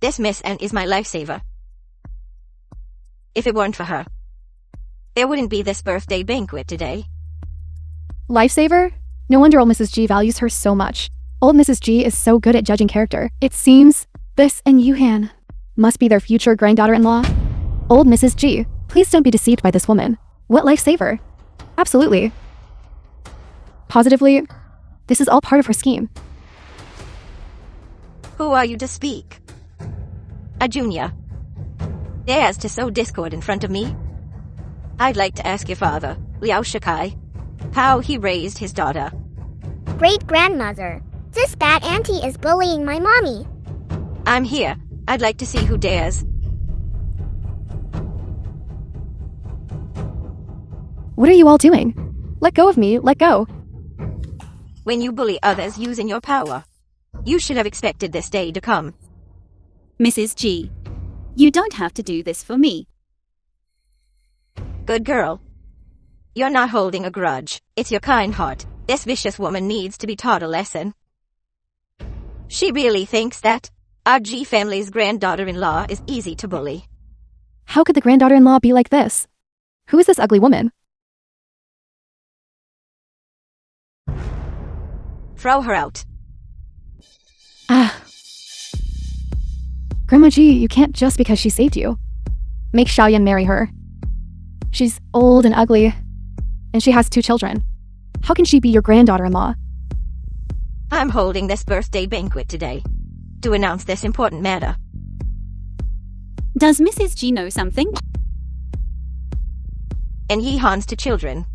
this Miss N is my lifesaver. If it weren't for her, there wouldn't be this birthday banquet today. Lifesaver? No wonder old Mrs. G values her so much. Old Mrs. G is so good at judging character. It seems this and Yuhan must be their future granddaughter-in-law. Old Mrs. G, please don't be deceived by this woman. What lifesaver? Absolutely. Positively, this is all part of her scheme. Who are you to speak? A junior dares to sow discord in front of me? I'd like to ask your father, Liao Shikai, how he raised his daughter. Great-grandmother. This bad auntie is bullying my mommy. I'm here. I'd like to see who dares. What are you all doing? Let go of me, let go. When you bully others using your power, you should have expected this day to come. Mrs. G. You don't have to do this for me. Good girl. You're not holding a grudge. It's your kind heart. This vicious woman needs to be taught a lesson. She really thinks that our G family's granddaughter-in-law is easy to bully. How could the granddaughter-in-law be like this? Who is this ugly woman? Throw her out. Grandma G, you can't just because she saved you. Make Xiaoyan marry her. She's old and ugly, and she has two children. How can she be your granddaughter-in-law? I'm holding this birthday banquet today to announce this important matter. Does Mrs. G know something? And Yihan's two children.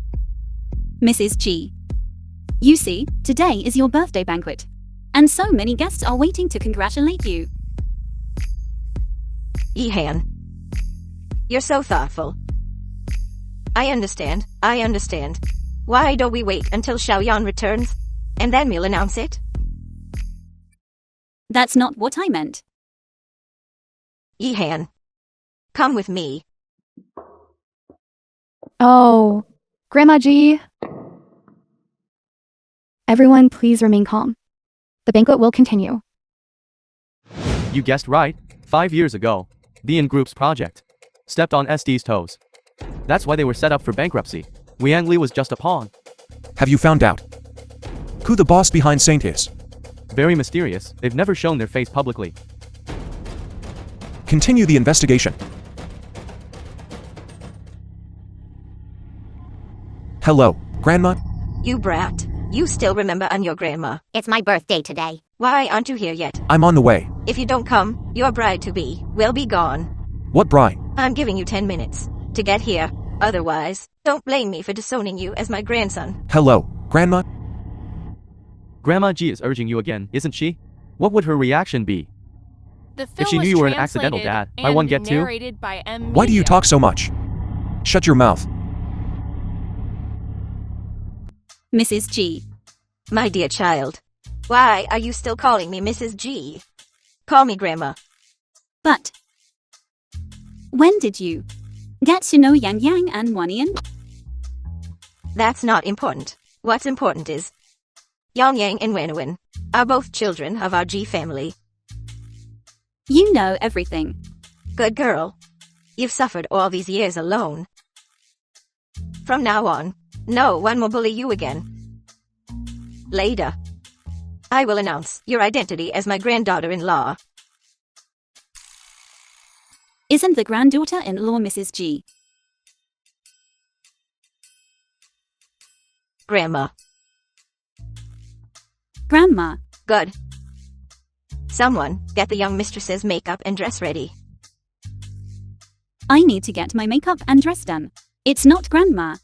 Mrs. G. You see, today is your birthday banquet. And so many guests are waiting to congratulate you. Yihan, you're so thoughtful. I understand. Why don't we wait until Xiaoyan returns, and then we'll announce it? That's not what I meant. Yihan, come with me. Oh, Grandma G. Everyone, please remain calm. The banquet will continue. You guessed right. 5 years ago, the in-group's project stepped on SD's toes. That's why they were set up for bankruptcy. Liang Li was just a pawn. Have you found out who the boss behind Saint is? Very mysterious. They've never shown their face publicly. Continue the investigation. Hello, Grandma? You brat. You still remember on your grandma. It's my birthday today. Why aren't you here yet? I'm on the way. If you don't come, your bride-to-be will be gone. What bride? I'm giving you 10 minutes to get here. Otherwise, don't blame me for disowning you as my grandson. Hello, Grandma? Grandma G is urging you again, isn't she? What would her reaction be? The film If she knew was you were an accidental translated dad, buy one and get two? narrated by M. Why do you Media. talk so much? Shut your mouth. Mrs. G. My dear child, why are you still calling me Mrs. G? Call me Grandma. But when did you get to know Yang Yang and Wanian? That's not important. What's important is Yang Yang and Wenwen are both children of our G family. You know everything. Good girl. You've suffered all these years alone. From now on, no one will bully you again. Later, I will announce your identity as my granddaughter-in-law. Isn't the granddaughter-in-law Mrs. G? Grandma. Grandma. Good. Someone, get the young mistress's makeup and dress ready. I need to get my makeup and dress done. It's not Grandma.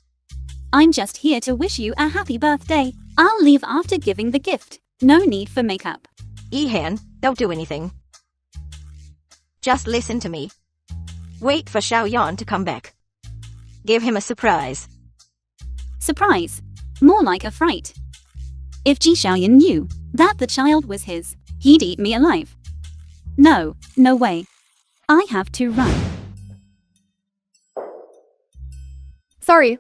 I'm just here to wish you a happy birthday. I'll leave after giving the gift. No need for makeup. Ihan, don't do anything. Just listen to me. Wait for Xiaoyan to come back. Give him a surprise. Surprise. More like a fright. If Ji Xiaoyan knew that the child was his, he'd eat me alive. No, no way. I have to run. Sorry,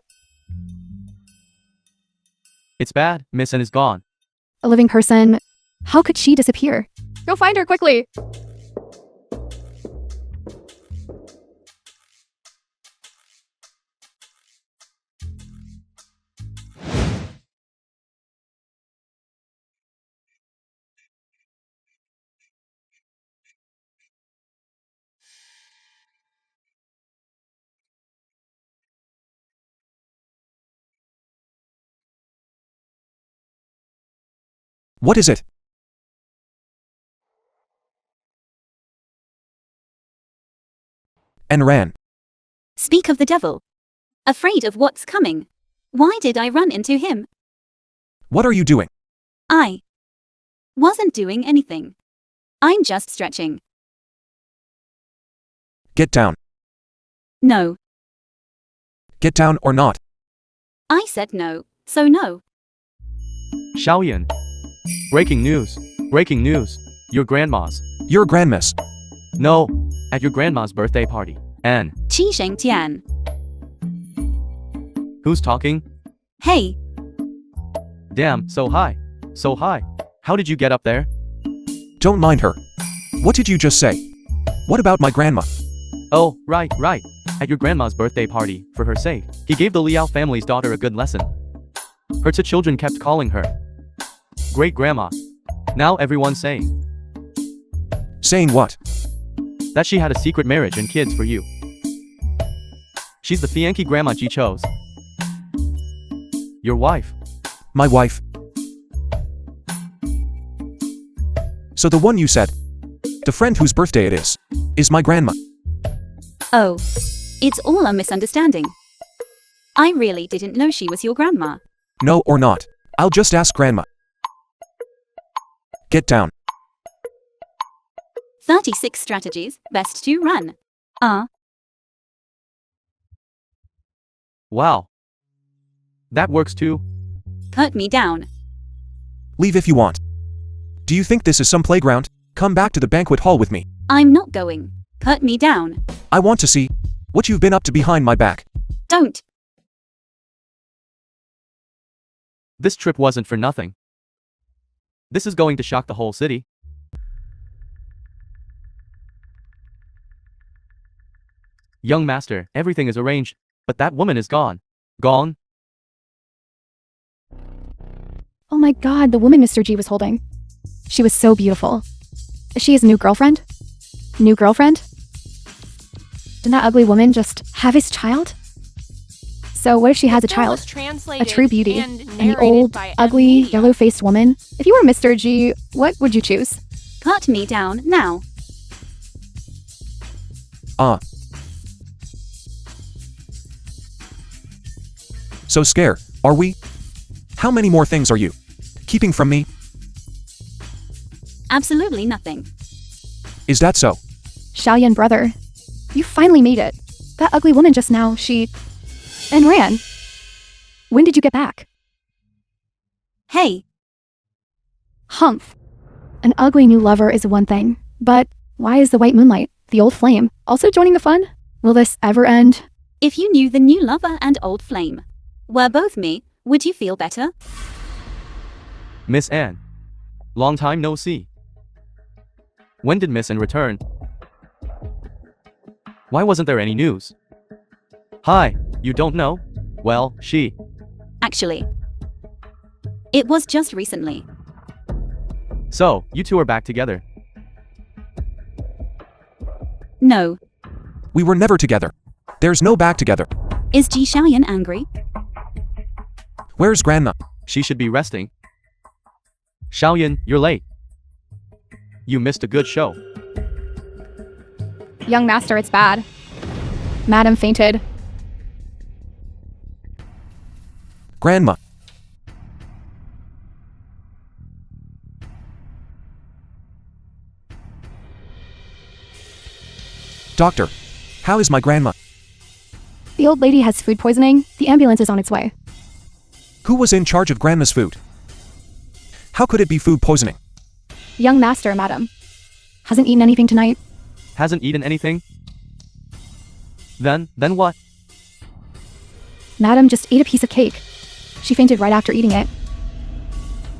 It's bad. Miss N is gone. a living person. How could she disappear? Go find her quickly. What is it? And ran. Speak of the devil. Afraid of what's coming. Why did I run into him? What are you doing? I wasn't doing anything. I'm just stretching. Get down. No. Get down or not. I said no, so no. Xiaoyan. Breaking news. Breaking news. Your grandma's. Your grandmiss. No. At your grandma's birthday party. N. Qi Sheng Tian. Who's talking? Hey, Damn, so high. So high. How did you get up there? Don't mind her. What did you just say? What about my grandma? Oh, right. At your grandma's birthday party, for her sake, he gave the Liao family's daughter a good lesson. Her two children kept calling her Great Grandma. Now everyone's saying Saying what? that she had a secret marriage and kids for you. She's the Fianki Grandma Ji chose. Your wife. My wife. So the one you said, the friend whose birthday it is my grandma. oh, it's all a misunderstanding. I really didn't know she was your grandma. No or not. I'll just ask grandma. Get down. 36 strategies, best to run. Wow. That works too. Put me down. Leave if you want. Do you think this is some playground? Come back to the banquet hall with me. I'm not going. Put me down. I want to see what you've been up to behind my back. Don't. This trip wasn't for nothing. This is going to shock the whole city. Young master, everything is arranged, but that woman is gone. Gone? Oh my god, the woman Mr. G was holding. She was so beautiful. Is she his new girlfriend? New girlfriend? Did that ugly woman just have his child? So what if she has a child? A true beauty. And the old, ugly, yellow-faced woman? If you were Mr. G, what would you choose? Cut me down now. So scared, are we? How many more things are you keeping from me? Absolutely nothing. Is that so? Xiaoyan brother, you finally made it. That ugly woman just now, and ran. When did you get back? Hey, Humph. An ugly new lover is one thing, but why is the white moonlight, the old flame, also joining the fun? Will this ever end? if you knew the new lover and old flame were both me, would you feel better? Miss Anne. Long time no see. When did Miss Anne return? Why wasn't there any news? Hi, you don't know? Well, she. Actually, it was just recently. So, you two are back together. No. We were never together. There's no back together. Is Ji Xiaoyan angry? Where's Grandma? She should be resting. Xiaoyan, you're late. You missed a good show. Young master, it's bad. Madam fainted. Grandma. Doctor, how is my grandma? The old lady has food poisoning. The ambulance is on its way. Who was in charge of Grandma's food? How could it be food poisoning? Young master, madam. Hasn't eaten anything tonight. Hasn't eaten anything? Then what? Madam just ate a piece of cake. She fainted right after eating it.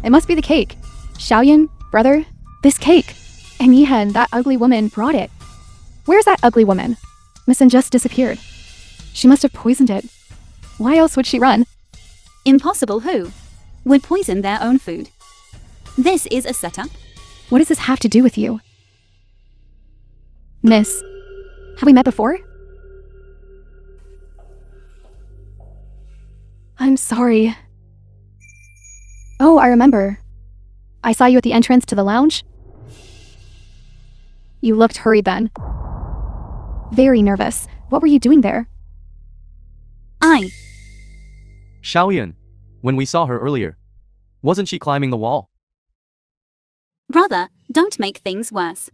It must be the cake. Xiaoyan, brother, this cake. And Yihen, that ugly woman, brought it. Where's that ugly woman? Miss Anne just disappeared. She must have poisoned it. Why else would she run? Impossible who would poison their own food? This is a setup. What does this have to do with you? Miss, have we met before? I'm sorry. Oh, I remember. I saw you at the entrance to the lounge. You looked hurried then. Very nervous. What were you doing there? Xiaoyan. When we saw her earlier. Wasn't she climbing the wall? Brother, don't make things worse.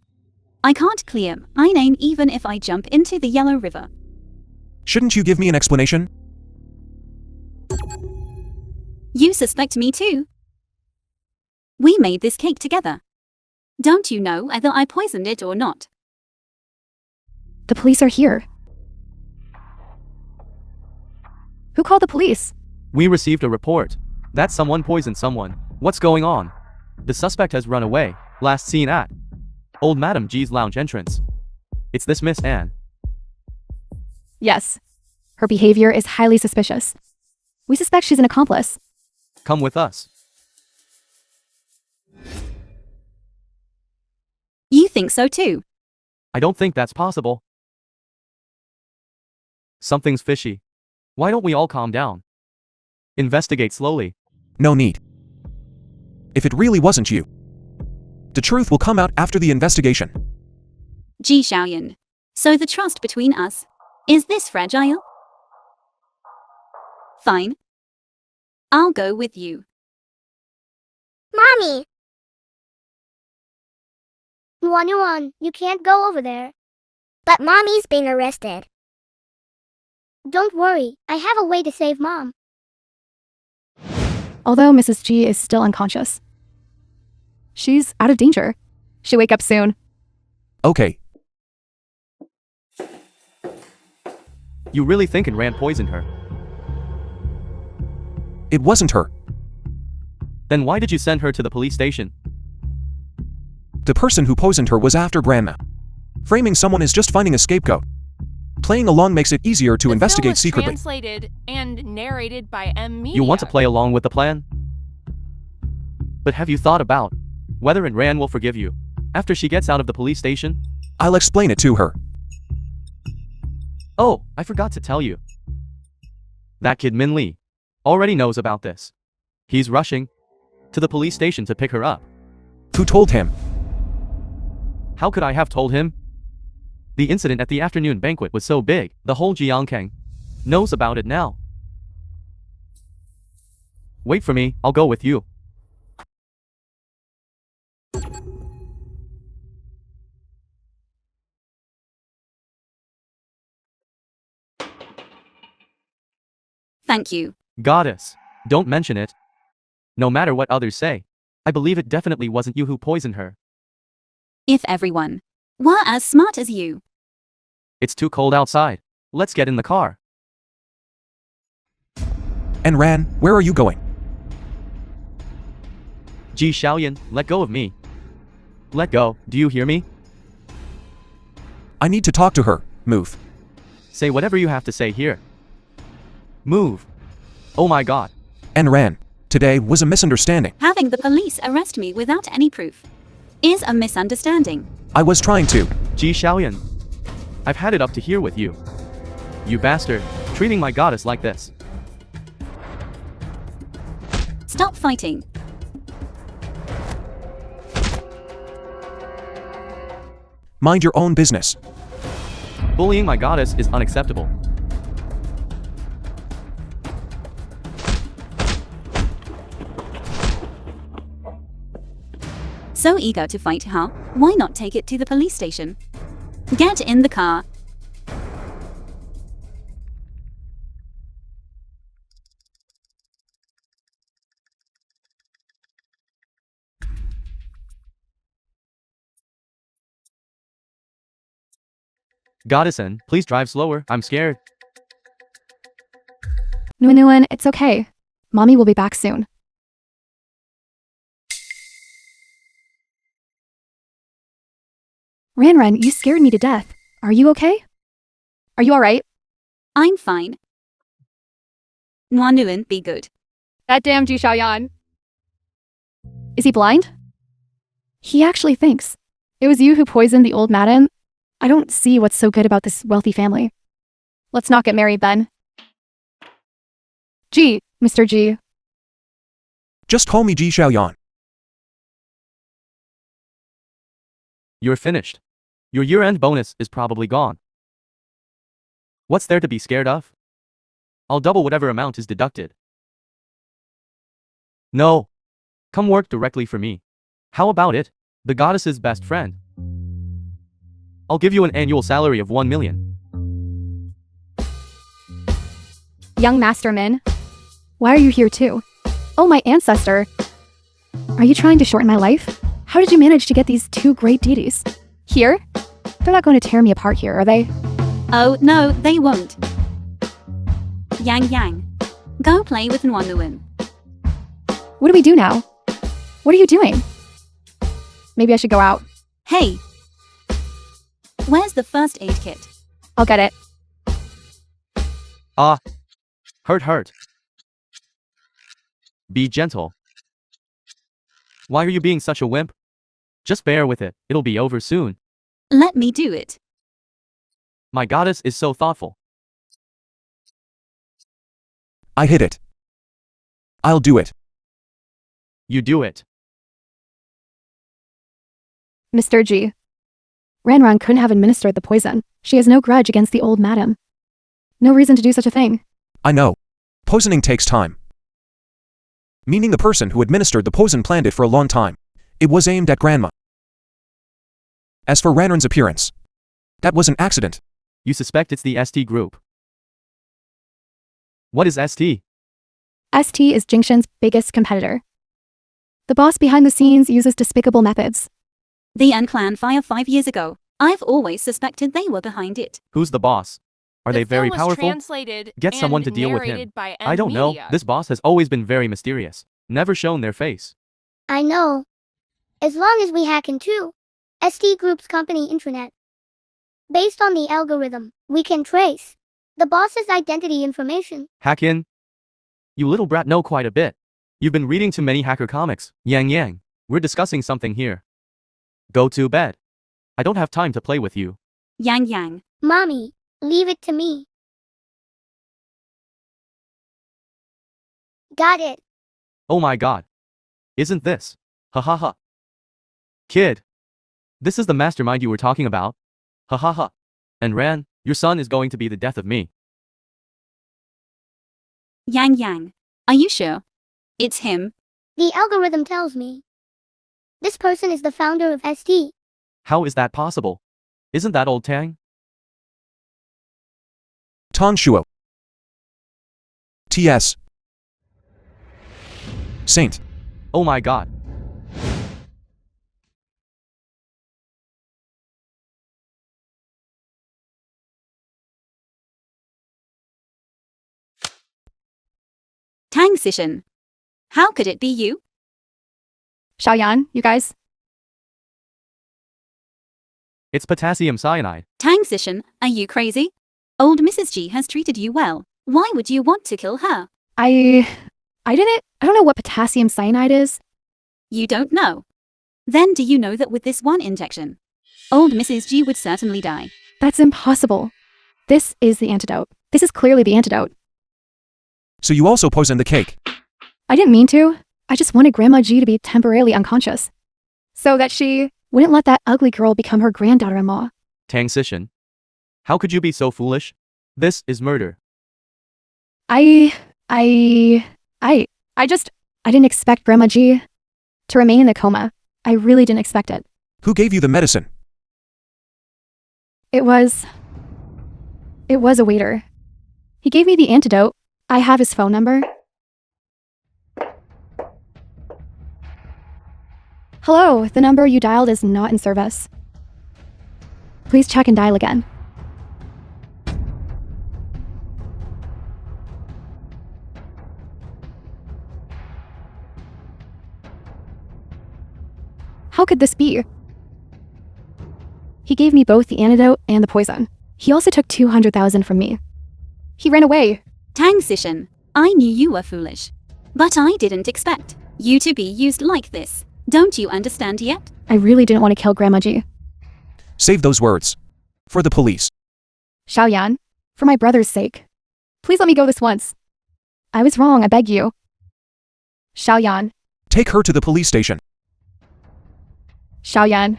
I can't clear my name even if I jump into the Yellow River. Shouldn't you give me an explanation? You suspect me too? We made this cake together. Don't you know whether I poisoned it or not? The police are here. Who called the police? We received a report that someone poisoned someone. What's going on? The suspect has run away. Last seen at Old Madam G's lounge entrance. It's this Miss Anne. Yes. Her behavior is highly suspicious. We suspect she's an accomplice. Come with us. You think so too? I don't think that's possible. Something's fishy. Why don't we all calm down? Investigate slowly. No need. If it really wasn't you, the truth will come out after the investigation. Ji Xiaoyan. So the trust between us, is this fragile? Fine. I'll go with you. Mommy! Yuan, you can't go over there. But Mommy's been arrested. Don't worry, I have a way to save Mom. Although Mrs. G is still unconscious. She's out of danger. She'll wake up soon. Okay. You really think Rand poisoned her? It wasn't her. Then why did you send her to the police station? The person who poisoned her was after Grandma. Framing someone is just finding a scapegoat. Playing along makes it easier to investigate was secretly. secretly. Translated and narrated by Media. You want to play along with the plan? But have you thought about whether Ran will forgive you after she gets out of the police station? I'll explain it to her. Oh, I forgot to tell you. That kid Min Lee already knows about this. He's rushing to the police station to pick her up. Who told him? How could I have told him? The incident at the afternoon banquet was so big, the whole Jiangkang knows about it now. Wait for me, I'll go with you. Thank you. Goddess, don't mention it. No matter what others say, I believe it definitely wasn't you who poisoned her. If everyone were as smart as you. It's too cold outside. Let's get in the car. And Ran, where are you going? Ji Xiaoyan, let go of me. Let go, do you hear me? I need to talk to her. Move. Say whatever you have to say here. Move. Oh my god. And Ran, today was a misunderstanding. Having the police arrest me without any proof is a misunderstanding. I was trying to. Ji Xiaoyan, I've had it up to here with you. You bastard, treating my goddess like this. Stop fighting. Mind your own business. Bullying my goddess is unacceptable. So eager to fight, huh? Why not take it to the police station? Get in the car. Goddessin, please drive slower, I'm scared. Nguyen, it's okay. Mommy will be back soon. Ran, you scared me to death. Are you okay? Are you alright? I'm fine. Nguyen, be good. That damn Ji Xiaoyan. Is he blind? He actually thinks it was you who poisoned the old madam. I don't see what's so good about this wealthy family. Let's not get married then. G, Mr. G. Just call me Ji Xiaoyan. You're finished. Your year-end bonus is probably gone. What's there to be scared of? I'll double whatever amount is deducted. No. Come work directly for me. How about it? The goddess's best friend. I'll give you an annual salary of 1 million. Young Master Min. Why are you here too? Oh, my ancestor. Are you trying to shorten my life? How did you manage to get these two great deities? Here? They're not going to tear me apart here, are they? Oh, no, they won't. Yang, go play with Nguyen. What do we do now? What are you doing? Maybe I should go out. Hey, where's the first aid kit? I'll get it. Ah. Hurt. Be gentle. Why are you being such a wimp? Just bear with it, it'll be over soon. Let me do it. My goddess is so thoughtful. I hit it. I'll do it. You do it. Mr. G. Ran couldn't have administered the poison. She has no grudge against the old madam. No reason to do such a thing. I know. Poisoning takes time. Meaning the person who administered the poison planned it for a long time. It was aimed at Grandma. As for Ranran's appearance, that was an accident. You suspect it's the ST group. What is ST? ST is Jingshan's biggest competitor. The boss behind the scenes uses despicable methods. The N clan fire 5 years ago. I've always suspected they were behind it. Who's the boss? Are The they very film was powerful? Translated Get someone to and deal with him. narrated by I don't know, Media. this boss has always been very mysterious. Never shown their face. I know. As long as we hack into ST Group's company intranet. Based on the algorithm, we can trace the boss's identity information. Hack in? You little brat know quite a bit. You've been reading too many hacker comics. Yang Yang, we're discussing something here. Go to bed. I don't have time to play with you. Yang Yang. Mommy, leave it to me. Got it. Oh my god. Isn't this? Ha ha ha. Kid. This is the mastermind you were talking about. Ha ha ha. And Ran, your son is going to be the death of me. Yang Yang. Are you sure? It's him. The algorithm tells me this person is the founder of ST. How is that possible? Isn't that old Tang? Tan Shuo. TS. Saint. Oh my god. Tang Sishan. How could it be you? Xiaoyan, you guys? It's potassium cyanide. Tang Sishan, are you crazy? Old Mrs. G has treated you well. Why would you want to kill her? I don't know what potassium cyanide is. You don't know. Then do you know that with this one injection, old Mrs. G would certainly die? That's impossible. This is the antidote. This is clearly the antidote. So you also poisoned the cake. I didn't mean to. I just wanted Grandma G to be temporarily unconscious, so that she wouldn't let that ugly girl become her granddaughter-in-law. Tang Sishan. How could you be so foolish? This is murder. I didn't expect Grandma G to remain in the coma. I really didn't expect it. Who gave you the medicine? It was a waiter. He gave me the antidote. I have his phone number. Hello, the number you dialed is not in service. Please check and dial again. How could this be? He gave me both the antidote and the poison. He also took 200,000 from me. He ran away. Tang Sishan, I knew you were foolish. But I didn't expect you to be used like this. Don't you understand yet? I really didn't want to kill Grandma G. Save those words. For the police. Xiaoyan, for my brother's sake, please let me go this once. I was wrong, I beg you. Xiaoyan, Take her to the police station. Xiaoyan,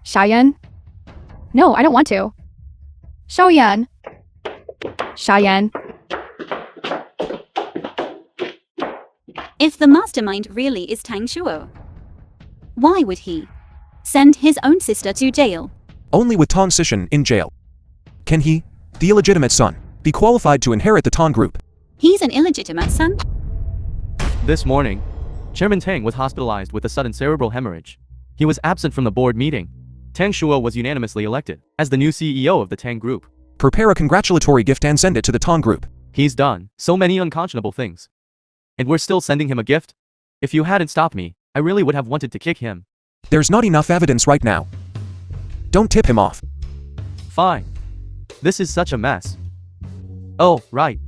Xiaoyan. No, I don't want to. Xiaoyan, Xiaoyan. If the mastermind really is Tang Shuo, why would he send his own sister to jail? Only with Tan Sishan in jail. Can he, the illegitimate son, be qualified to inherit the Tan group? He's an illegitimate son? This morning, Chairman Tang was hospitalized with a sudden cerebral hemorrhage. He was absent from the board meeting. Tang Shuo was unanimously elected as the new CEO of the Tang group. Prepare a congratulatory gift and send it to the Tan group. He's done so many unconscionable things. And we're still sending him a gift? If you hadn't stopped me, I really would have wanted to kick him. There's not enough evidence right now. Don't tip him off. Fine. This is such a mess. Oh, right.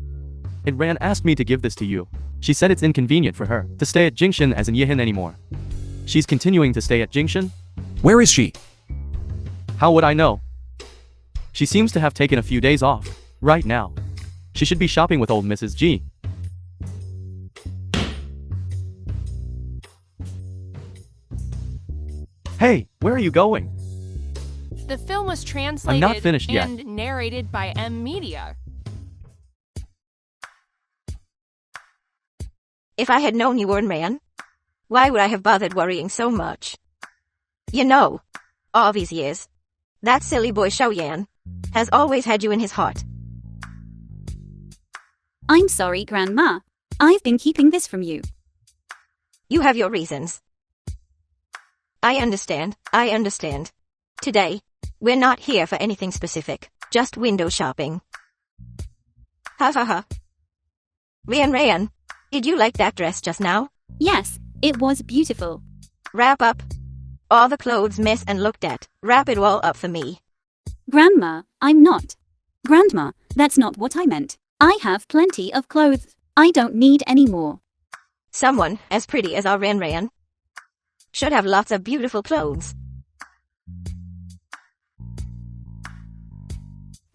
And Ran asked me to give this to you. She said it's inconvenient for her to stay at Jingshan as in Yihan anymore. She's continuing to stay at Jingshan? Where is she? How would I know? She seems to have taken a few days off. Right now. She should be shopping with old Mrs. G. Hey, where are you going? The film was translated I'm not finished yet. and narrated by M Media. If I had known you were a man, why would I have bothered worrying so much? You know, all these years, that silly boy Xiaoyan has always had you in his heart. I'm sorry, Grandma. I've been keeping this from you. You have your reasons. I understand. Today, we're not here for anything specific, just window shopping. Ha ha ha. Rayan, did you like that dress just now? Yes, it was beautiful. Wrap up. all the clothes mess and looked at. Wrap it all up for me. Grandma, I'm not. Grandma, that's not what I meant. I have plenty of clothes. I don't need any more. Someone as pretty as our Ran should have lots of beautiful clothes.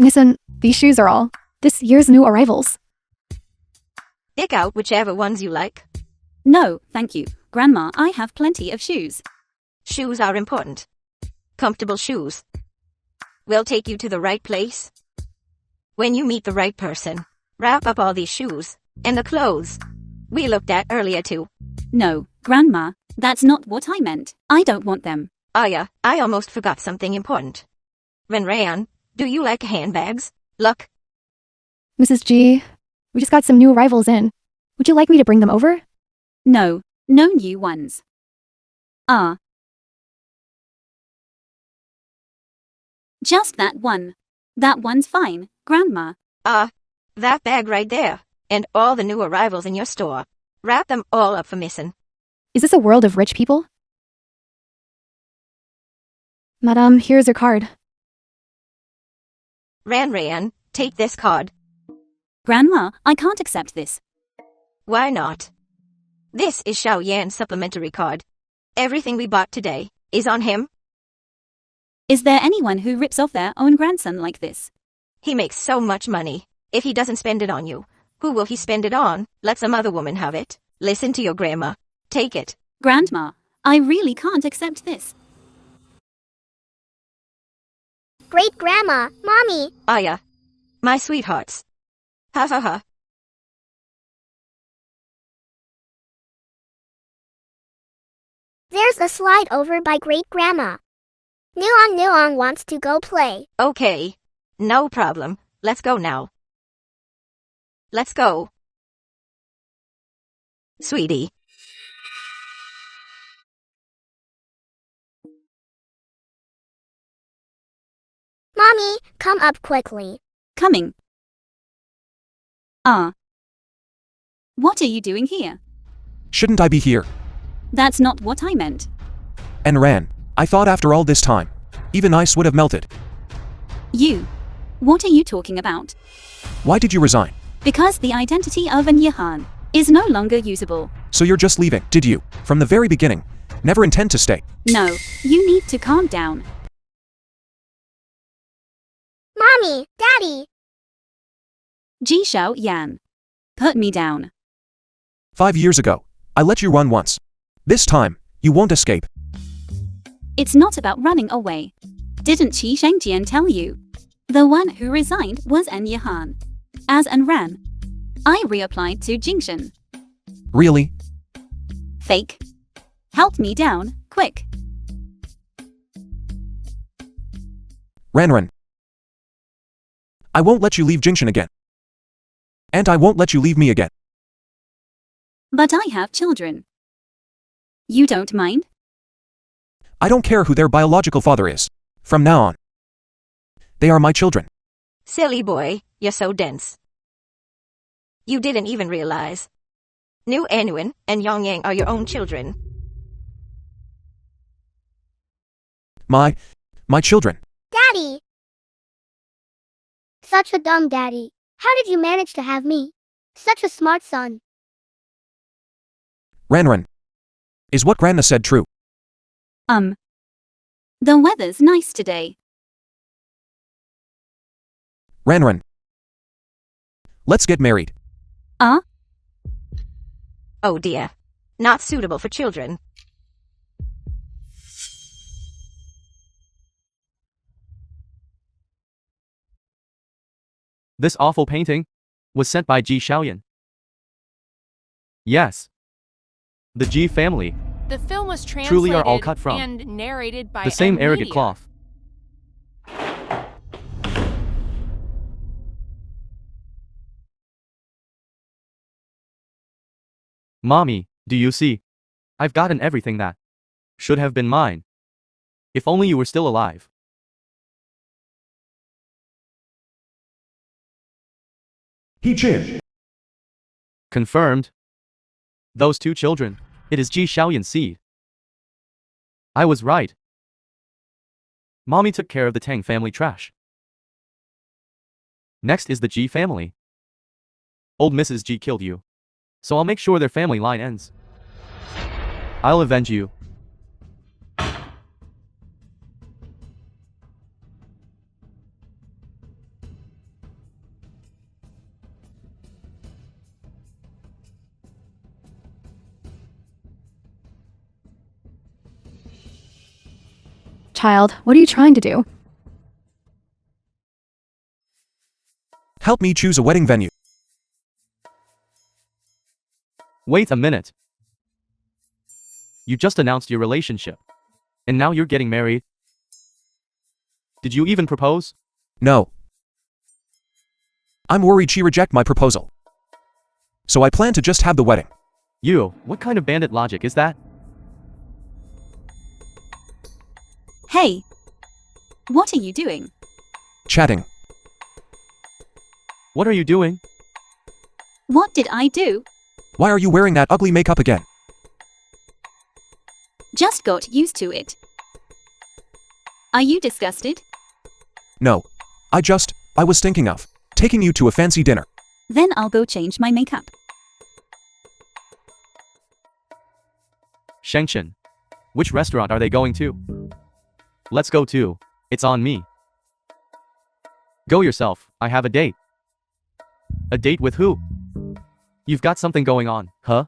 Listen, these shoes are all this year's new arrivals. Pick out whichever ones you like. No, thank you. Grandma, I have plenty of shoes. Shoes are important. Comfortable shoes will take you to the right place. When you meet the right person, wrap up all these shoes and the clothes we looked at earlier too. No, Grandma, that's not what I meant. I don't want them. Aya, I almost forgot something important. Ran, do you like handbags? Look. Mrs. G, we just got some new arrivals in. Would you like me to bring them over? No, no new ones. Just that one. That one's fine, Grandma. That bag right there, and all the new arrivals in your store. Wrap them all up for missing. Is this a world of rich people? Madame, here's your card. Ran, take this card. Grandma, I can't accept this. Why not? This is Xiao Yan's supplementary card. Everything we bought today is on him. Is there anyone who rips off their own grandson like this? He makes so much money. If he doesn't spend it on you, who will he spend it on? Let some other woman have it. Listen to your grandma. Take it. Grandma, I really can't accept this. Great Grandma, Mommy. Aya. My sweethearts. Ha ha ha. There's a slide over by Great Grandma. Nuong wants to go play. Okay. No problem. Let's go now. Let's go. Sweetie. Mommy, come up quickly. Coming. What are you doing here? Shouldn't I be here? That's not what I meant. And Ran, I thought after all this time, even ice would have melted. You. What are you talking about? Why did you resign? Because the identity of an Yahan is no longer usable. So you're just leaving, did you? From the very beginning. Never intend to stay. No, you need to calm down. Mommy, Daddy. Ji Xiao Yan. Put me down. 5 years ago, I let you run once. This time, you won't escape. It's not about running away. Didn't Qi Shengjian tell you? The one who resigned was An Yahan. As An ran, I reapplied to Jingshan. Really? Fake. Help me down, quick. Ran. I won't let you leave Jingshan again. And I won't let you leave me again. But I have children. You don't mind? I don't care who their biological father is. From now on. They are my children. Silly boy, you're so dense. You didn't even realize. New Anuan and Yongyang are your own children. My children. Daddy. Such a dumb daddy. How did you manage to have me? Such a smart son. Ran. Is what Grandma said true? The weather's nice today. Ran. Let's get married. Oh dear. Not suitable for children. This awful painting was sent by Ji Xiaoyan. Yes. The Ji family The film was translated truly are all cut from and narrated by the same M. arrogant Media. cloth. Mommy, do you see? I've gotten everything that should have been mine. If only you were still alive. He Chin. Confirmed. Those two children. It is Ji Xiaoyan's seed. I was right. Mommy took care of the Tang family trash. Next is the G family. Old Mrs. G killed you. So I'll make sure their family line ends. I'll avenge you. Child, what are you trying to do? Help me choose a wedding venue. Wait a minute. You just announced your relationship. And now you're getting married? Did you even propose? No. I'm worried she reject my proposal. So I plan to just have the wedding. What kind of bandit logic is that? Hey! What are you doing? Chatting. What are you doing? What did I do? Why are you wearing that ugly makeup again? Just got used to it. Are you disgusted? No. I was thinking of taking you to a fancy dinner. Then I'll go change my makeup. Shengchen. Which restaurant are they going to? Let's go too. It's on me. Go yourself, I have a date. A date with who? You've got something going on, huh?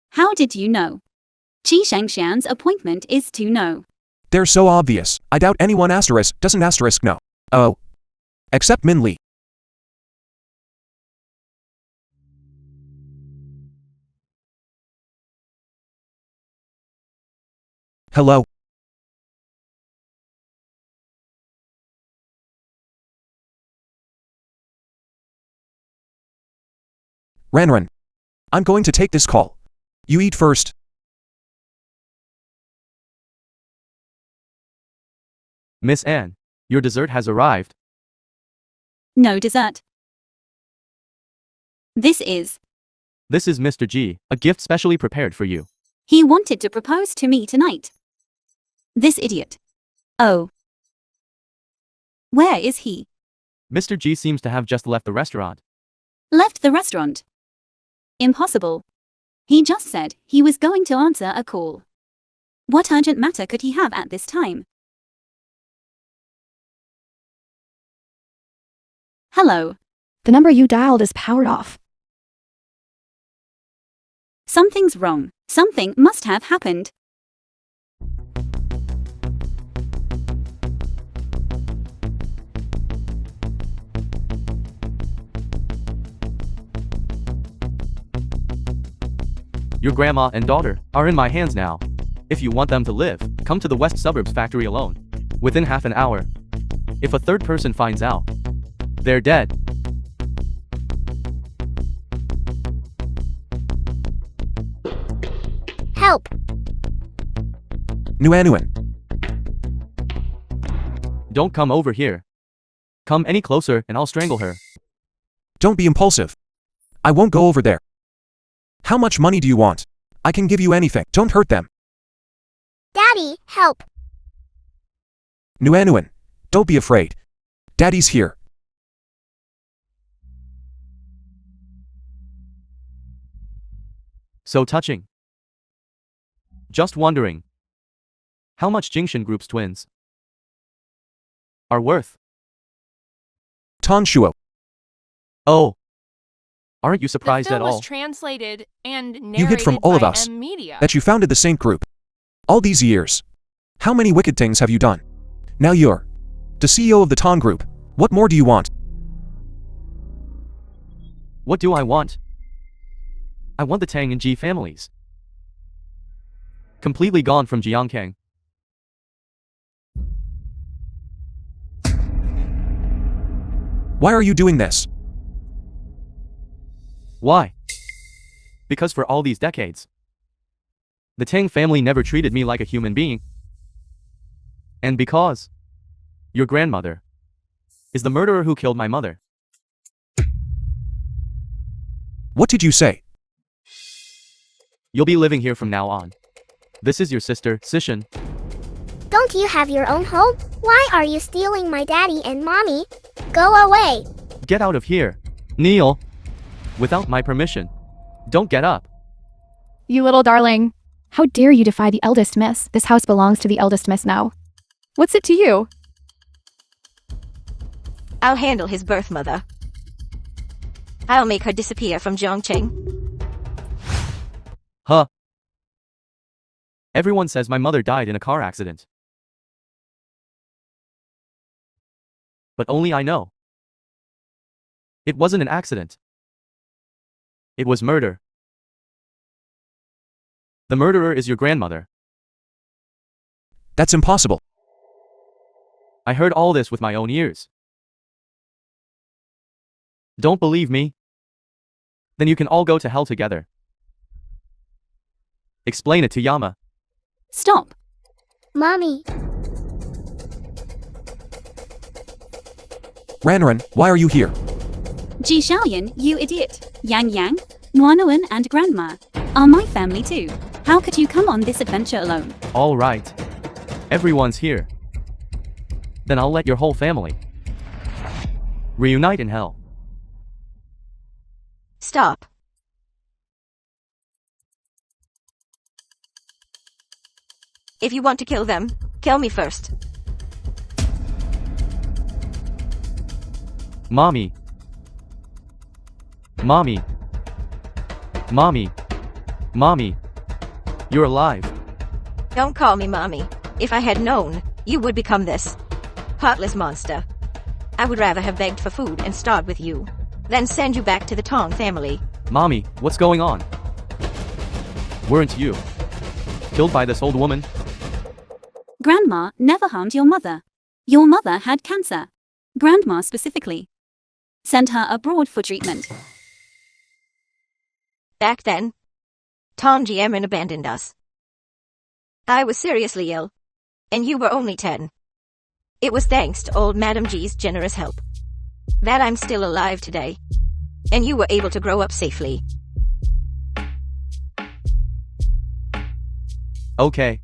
How did you know? Qi Shangshan's appointment is to know. They're so obvious. I doubt anyone doesn't know. Oh. Except Min Li. Hello. Ranran. I'm going to take this call. You eat first. Miss Anne, your dessert has arrived. No dessert. This is Mr. G, a gift specially prepared for you. He wanted to propose to me tonight. This idiot. Oh. Where is he? Mr. G seems to have just left the restaurant. Left the restaurant. Impossible. He just said he was going to answer a call. What urgent matter could he have at this time? Hello. The number you dialed is powered off. Something's wrong. Something must have happened. Your grandma and daughter are in my hands now. If you want them to live, come to the West Suburbs factory alone. Within half an hour. If a third person finds out, they're dead. Help! Nuanuan. Don't come over here. Come any closer and I'll strangle her. Don't be impulsive. I won't go over there. How much money do you want? I can give you anything. Don't hurt them. Daddy, help! Nuanuan. Don't be afraid. Daddy's here. So touching. Just wondering. How much Jingshan Group's twins are worth? Tan Shuo. Oh. Aren't you The surprised film at all? was translated and narrated You hid from all of by us M-Media. that you founded the same group. All these years. How many wicked things have you done? Now you're the CEO of the Tan Group. What more do you want? What do I want? I want the Tang and Ji families. Completely gone from Jiangkang. Why are you doing this? Why? Because for all these decades, the Tang family never treated me like a human being. And because your grandmother is the murderer who killed my mother. What did you say? You'll be living here from now on. This is your sister, Sishan. Don't you have your own home? Why are you stealing my daddy and mommy? Go away. Get out of here. Kneel. Without my permission. Don't get up. You little darling. How dare you defy the eldest miss? This house belongs to the eldest miss now. What's it to you? I'll handle his birth mother. I'll make her disappear from Zhongcheng. Huh. Everyone says my mother died in a car accident. But only I know. It wasn't an accident. It was murder. The murderer is your grandmother. That's impossible. I heard all this with my own ears. Don't believe me? Then you can all go to hell together. Explain it to Yama. Stop. Mommy. Ranran, why are you here? Ji Xiaoyan, you idiot. Yang Yang, Nuanuan and Grandma are my family too. How could you come on this adventure alone? All right. Everyone's here. Then I'll let your whole family reunite in hell. Stop. If you want to kill them, kill me first. Mommy. Mommy. Mommy. Mommy. You're alive. Don't call me mommy. If I had known, you would become this heartless monster. I would rather have begged for food and starved with you than send you back to the Tong family. Mommy, what's going on? Weren't you killed by this old woman? Grandma never harmed your mother. Your mother had cancer. Grandma specifically sent her abroad for treatment. Back then, Tong Jiamin abandoned us. I was seriously ill, and you were only 10. It was thanks to old Madam G's generous help that I'm still alive today, and you were able to grow up safely. Okay.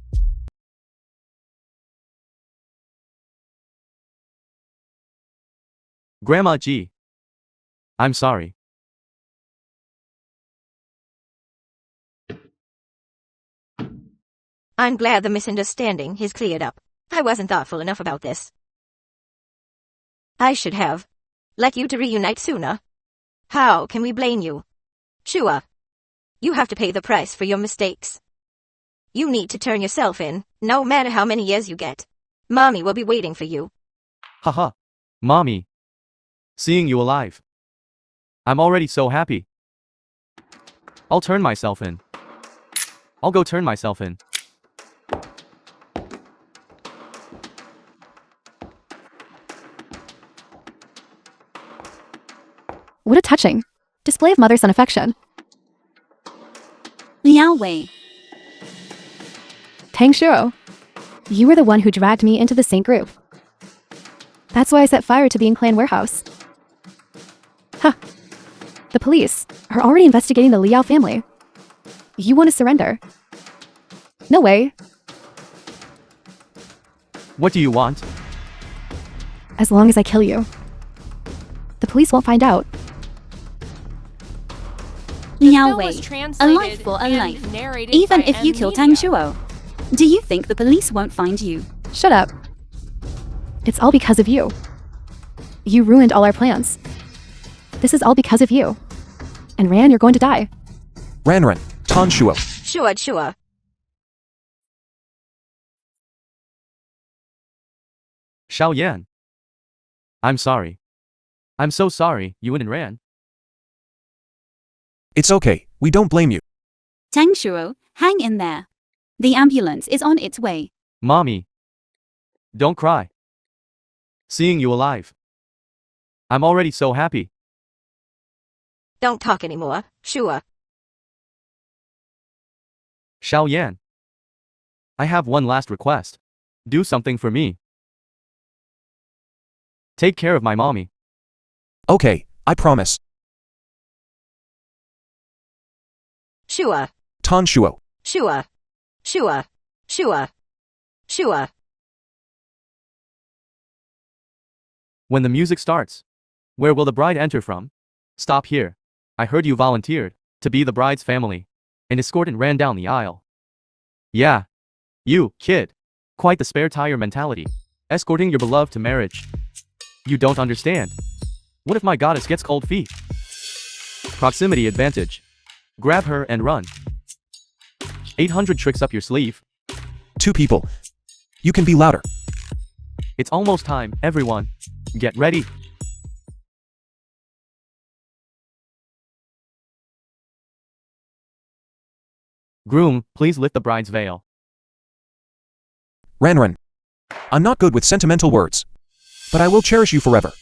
Grandma G. I'm sorry. I'm glad the misunderstanding is cleared up. I wasn't thoughtful enough about this. I should have let you to reunite sooner. How can we blame you? Shua, you have to pay the price for your mistakes. You need to turn yourself in, no matter how many years you get. Mommy will be waiting for you. Haha. Mommy. Seeing you alive. I'm already so happy. I'll turn myself in. I'll go turn myself in. What a touching display of mother-son affection. Liao Wei. Tang Shuro, you were the one who dragged me into the Saint group. That's why I set fire to Being Clan warehouse. Huh. The police are already investigating the Liao family. You want to surrender? No way. What do you want? As long as I kill you. The police won't find out. Liao bill Wei. was A translated life for a and life. narrated Even by if you kill Media. Tang Shuo. Do you think the police won't find you? Shut up. It's all because of you. You ruined all our plans. This is all because of you. And Ran, you're going to die. Ranran, Tan Shuo. Shua. Xiao Yan. I'm sorry. I'm so sorry, Yuan and Ran. It's okay, we don't blame you. Tang Shuo, hang in there. The ambulance is on its way. Mommy. Don't cry. Seeing you alive. I'm already so happy. Don't talk anymore, Shua. Xiao Yan. I have one last request. Do something for me. Take care of my mommy. Okay, I promise. Shua. Tan Shuo. Shua. Sure. Sure. Sure. When the music starts, where will the bride enter from? Stop here. I heard you volunteered to be the bride's family. An escortant ran down the aisle. Yeah. You, kid. Quite the spare tire mentality. Escorting your beloved to marriage. You don't understand. What if my goddess gets cold feet? Proximity advantage. Grab her and run. 800 tricks up your sleeve. 2 people. You can be louder. It's almost time, everyone. Get ready. Groom, please lift the bride's veil. Ranran. I'm not good with sentimental words. But I will cherish you forever.